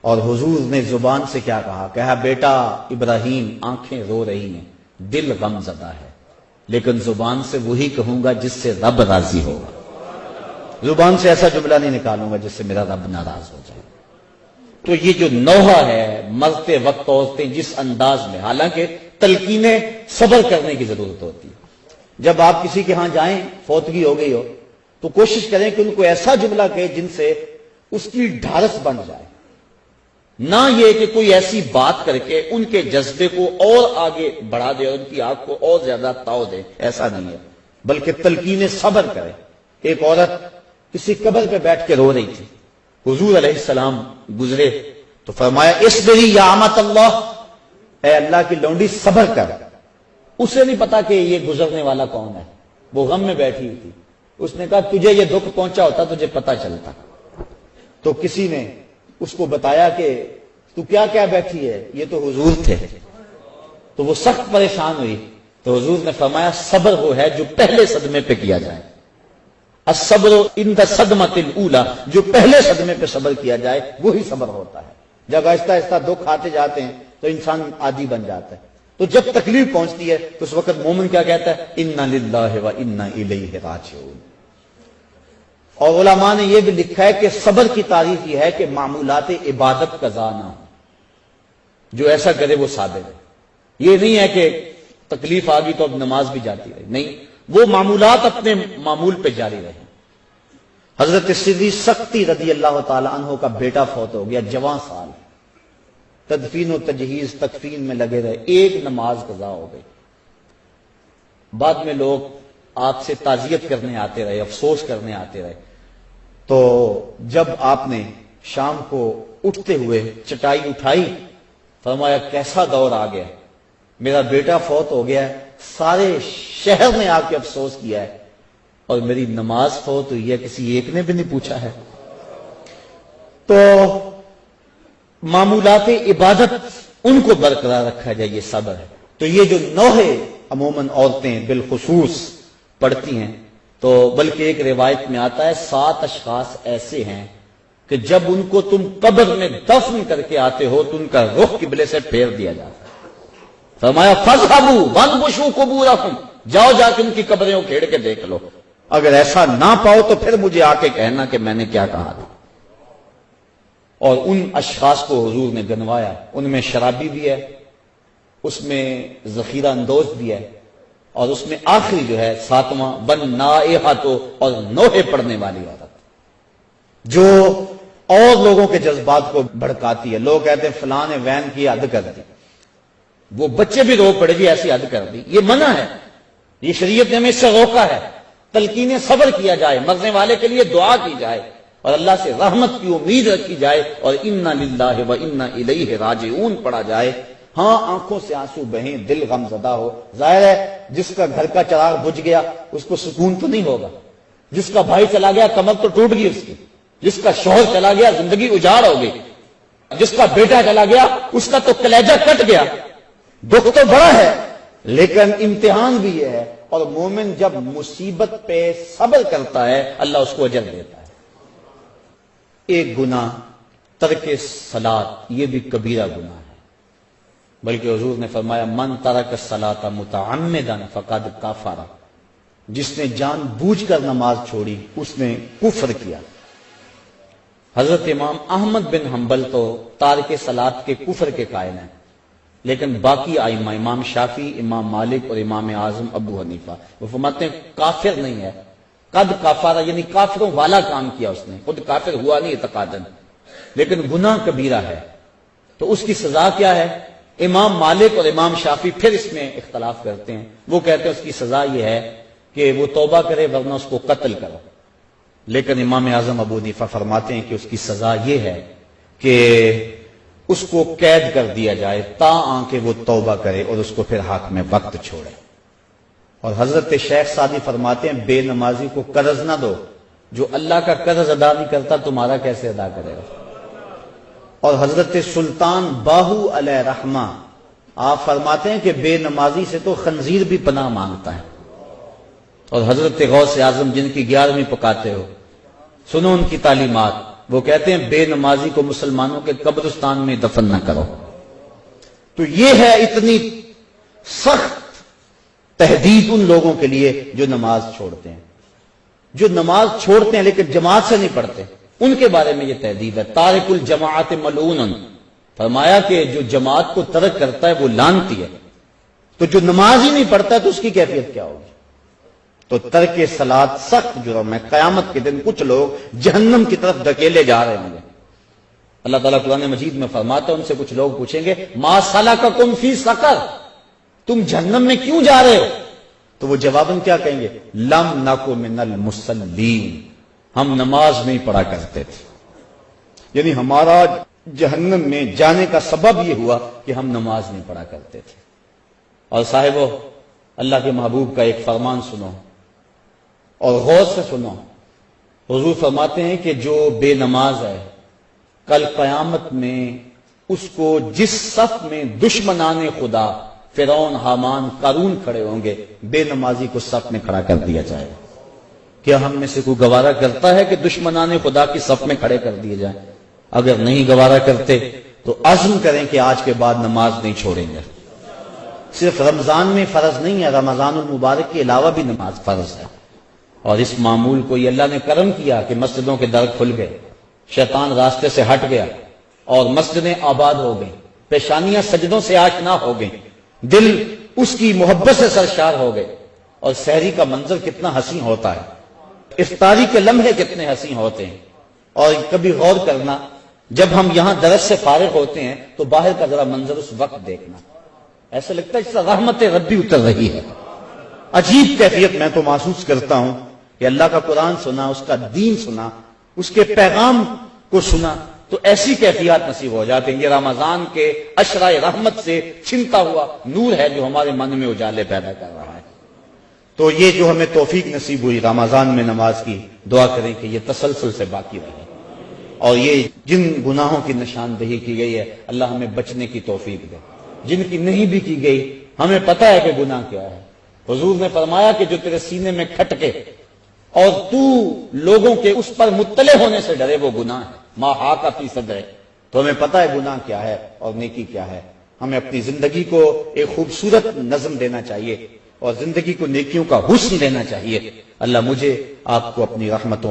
اور حضور نے زبان سے کیا کہا بیٹا ابراہیم آنکھیں رو رہی ہیں، دل غم زدہ ہے، لیکن زبان سے وہی کہوں گا جس سے رب راضی ہوگا، زبان سے ایسا جملہ نہیں نکالوں گا جس سے میرا رب ناراض ہو جائے۔ تو یہ جو نوحہ ہے، مرتے وقت عورتیں جس انداز میں، حالانکہ تلقینیں صبر کرنے کی ضرورت ہوتی ہے، جب آپ کسی کے ہاں جائیں، فوتگی ہو گئی ہو، تو کوشش کریں کہ ان کو ایسا جملہ کہے جن سے اس کی ڈھارس بن جائے، نہ یہ کہ کوئی ایسی بات کر کے ان کے جذبے کو اور آگے بڑھا دے اور ان کی آنکھ کو اور زیادہ تاؤ دے، ایسا نہیں ہے، بلکہ تلقین صبر کرے۔ ایک عورت کسی قبر پہ بیٹھ کے رو رہی تھی، حضور علیہ السلام گزرے تو فرمایا اصبری یا امت اللہ، اے اللہ کی لونڈی صبر کر۔ اسے نہیں پتا کہ یہ گزرنے والا کون ہے، وہ غم میں بیٹھی ہوئی تھی، اس نے کہا تجھے یہ دکھ پہنچا ہوتا تجھے پتا چلتا، تو کسی نے اس کو بتایا کہ تو کیا کیا بیٹھی ہے، یہ تو حضور تھے، تو وہ سخت پریشان ہوئی، تو حضور نے فرمایا صبر وہ ہے جو پہلے صدمے پہ کیا جائے، الصبر عند الصدمۃ الاولی، جو پہلے صدمے پہ صبر کیا جائے وہی صبر ہوتا ہے۔ جب آہستہ آہستہ دکھ آتے جاتے ہیں تو انسان عادی بن جاتا ہے، تو جب تکلیف پہنچتی ہے تو اس وقت مومن کیا کہتا ہے، انا للہ و انا الیہ راجعون۔ اور علماء نے یہ بھی لکھا ہے کہ صبر کی تعریف یہ ہے کہ معمولات عبادت کا ضائع نہ ہو، جو ایسا کرے وہ صابر ہے۔ یہ نہیں ہے کہ تکلیف آ گئی تو اب نماز بھی جاتی رہے، نہیں، وہ معمولات اپنے معمول پہ جاری رہے۔ حضرت صدیق سختی رضی اللہ تعالی عنہ کا بیٹا فوت ہو گیا، جوان سال، تدفین و تجہیز تکفین میں لگے رہے، ایک نماز قضا ہو گئی، بعد میں لوگ آپ سے تعزیت کرنے آتے رہے، افسوس کرنے آتے رہے، تو جب آپ نے شام کو اٹھتے ہوئے چٹائی اٹھائی، فرمایا کیسا دور آ گیا، میرا بیٹا فوت ہو گیا ہے، سارے شہر نے آ کے افسوس کیا ہے، اور میری نماز فوت ہوئی ہے، کسی ایک نے بھی نہیں پوچھا ہے۔ تو معمولات عبادت ان کو برقرار رکھا جائے، یہ صبر ہے۔ تو یہ جو نوحے عموماً عورتیں بالخصوص پڑھتی ہیں، تو بلکہ ایک روایت میں آتا ہے 7 اشخاص ایسے ہیں کہ جب ان کو تم قبر میں دفن کر کے آتے ہو تو ان کا رخ قبلے سے پھیر دیا جاتا ہے۔ فرمایا فاذهبوا وانبشوا قبورکم، جاؤ جا کے ان کی قبریں اکھیڑ کے دیکھ لو، اگر ایسا نہ پاؤ تو پھر مجھے آ کے کہنا کہ میں نے کیا کہا تھا۔ اور ان اشخاص کو حضور نے گنوایا، ان میں شرابی بھی ہے، اس میں ذخیرہ اندوز بھی ہے، اور اس میں آخری جو ہے 7واں والنائحۃ، اور نوحے پڑھنے والی عورت جو اور لوگوں کے جذبات کو بھڑکاتی ہے۔ لوگ کہتے ہیں فلاں نے وین کی حد کر دی، وہ بچے بھی رو پڑے گی ایسی حد کر دی، یہ منع ہے، یہ شریعت نے ہمیں اس سے روکا ہے۔ تلقین صبر کیا جائے، مرنے والے کے لیے دعا کی جائے، اور اللہ سے رحمت کی امید رکھی جائے، اور انا للہ و انا الیہ راجعون پڑھا جائے۔ ہاں آنکھوں سے آنسو بہیں، دل غم زدہ ہو، ظاہر ہے جس کا گھر کا چراغ بجھ گیا اس کو سکون تو نہیں ہوگا، جس کا بھائی چلا گیا کمر تو ٹوٹ گئی اس کی، جس کا شوہر چلا گیا زندگی اجاڑ ہو گئی، جس کا بیٹا چلا گیا اس کا تو کلیجہ کٹ گیا، دکھ تو بڑا ہے، لیکن امتحان بھی یہ ہے اور مومن جب مصیبت پہ صبر کرتا ہے اللہ اس کو اجر دیتا ہے۔ ایک گناہ ترک صلاۃ، یہ بھی کبیرہ گناہ ہے، بلکہ حضور نے فرمایا من ترک الصلاۃ متعمدا فقد کفر، جس نے جان بوجھ کر نماز چھوڑی اس نے کفر کیا۔ حضرت امام احمد بن حنبل تو تارک صلاۃ کے کفر کے قائل ہیں، لیکن باقی ائمہ امام شافعی، امام مالک اور امام اعظم ابو حنیفہ وہ فرماتے ہیں کافر نہیں ہے، قد کفر یعنی کافروں والا کام کیا اس نے، خود کافر ہوا نہیں اعتقاداً، لیکن گناہ کبیرہ ہے۔ تو اس کی سزا کیا ہے؟ امام مالک اور امام شافعی پھر اس میں اختلاف کرتے ہیں، وہ کہتے ہیں اس کی سزا یہ ہے کہ وہ توبہ کرے ورنہ اس کو قتل کرو، لیکن امام اعظم ابو حنیفہ فرماتے ہیں کہ اس کی سزا یہ ہے کہ اس کو قید کر دیا جائے تا آنکہ وہ توبہ کرے اور اس کو پھر حاکم وقت چھوڑے۔ اور حضرت شیخ سعدی فرماتے ہیں بے نمازی کو قرض نہ دو، جو اللہ کا قرض ادا نہیں کرتا تمہارا کیسے ادا کرے گا۔ اور حضرت سلطان باہو علیہ رحمہ آپ فرماتے ہیں کہ بے نمازی سے تو خنزیر بھی پناہ مانگتا ہے۔ اور حضرت غوث اعظم جن کی 11ویں پکاتے ہو، سنو ان کی تعلیمات، وہ کہتے ہیں بے نمازی کو مسلمانوں کے قبرستان میں دفن نہ کرو۔ تو یہ ہے اتنی سخت تحدید ان لوگوں کے لیے جو نماز چھوڑتے ہیں، جو نماز چھوڑتے ہیں لیکن جماعت سے نہیں پڑھتے، ان کے بارے میں یہ تحدید ہے۔ تارک الجماعت ملعون، فرمایا کہ جو جماعت کو ترک کرتا ہے وہ لعنتی ہے، تو جو نماز ہی نہیں پڑھتا ہے تو اس کی کیفیت کیا ہوگی؟ تو ترک صلاۃ سخت جرم ہے، قیامت کے دن کچھ لوگ جہنم کی طرف دھکیلے جا رہے ہوں گے۔ اللہ تعالیٰ قرآن مجید میں فرماتا ہے ان سے کچھ لوگ پوچھیں گے ما سلککم فی سقر، تم جہنم میں کیوں جا رہے ہو؟ تو وہ جواباً کیا کہیں گے؟ لم نکو من المصلین، ہم نماز نہیں پڑھا کرتے تھے، یعنی ہمارا جہنم میں جانے کا سبب یہ ہوا کہ ہم نماز نہیں پڑھا کرتے تھے۔ اور صاحبو اللہ کے محبوب کا ایک فرمان سنو اور غور سے سنو، حضور فرماتے ہیں کہ جو بے نماز ہے کل قیامت میں اس کو جس صف میں دشمنان خدا فرعون، حامان، قارون کھڑے ہوں گے، بے نمازی کو صف میں کھڑا کر دیا جائے گا۔ کیا ہم میں سے کوئی گوارا کرتا ہے کہ دشمنان خدا کی صف میں کھڑے کر دیے جائیں؟ اگر نہیں گوارا کرتے تو عزم کریں کہ آج کے بعد نماز نہیں چھوڑیں گے۔ صرف رمضان میں فرض نہیں ہے، رمضان المبارک کے علاوہ بھی نماز فرض ہے۔ اور اس معمول کو یہ اللہ نے کرم کیا کہ مسجدوں کے در کھل گئے، شیطان راستے سے ہٹ گیا اور مسجدیں آباد ہو گئیں، پیشانیاں سجدوں سے آشنا ہو گئیں، دل اس کی محبت سے سرشار ہو گئے، اور سحری کا منظر کتنا حسین ہوتا ہے، افطاری کے لمحے کتنے حسین ہوتے ہیں۔ اور کبھی غور کرنا، جب ہم یہاں درس سے فارغ ہوتے ہیں تو باہر کا ذرا منظر اس وقت دیکھنا، ایسا لگتا ہے جیسے رحمت ربی اتر رہی ہے۔ عجیب کیفیت میں تو محسوس کرتا ہوں کہ اللہ کا قرآن سنا، اس کا دین سنا، اس کے پیغام کو سنا تو ایسی کیفیات نصیب ہو جاتے ہیں۔ یہ رمضان کے عشرہ رحمت سے چھنتا ہوا نور ہے جو ہمارے من میں اجالے پیدا کر رہا ہے۔ تو یہ جو ہمیں توفیق نصیب ہوئی رمضان میں نماز کی، دعا کریں کہ یہ تسلسل سے باقی رہے، اور یہ جن گناہوں کی نشاندہی کی گئی ہے اللہ ہمیں بچنے کی توفیق دے، جن کی نہیں بھی کی گئی ہمیں پتہ ہے کہ گناہ کیا ہے۔ حضور نے فرمایا کہ جو تیرے سینے میں کھٹکے اور تو لوگوں کے اس پر مطلع ہونے سے ڈرے وہ گناہ ہے، ما حاک فی صدرک، تو ہمیں پتہ ہے گناہ کیا ہے اور نیکی کیا ہے۔ ہمیں اپنی زندگی کو ایک خوبصورت نظم دینا چاہیے اور زندگی کو نیکیوں کا حسن دینا چاہیے۔ اللہ مجھے آپ کو اپنی رحمتوں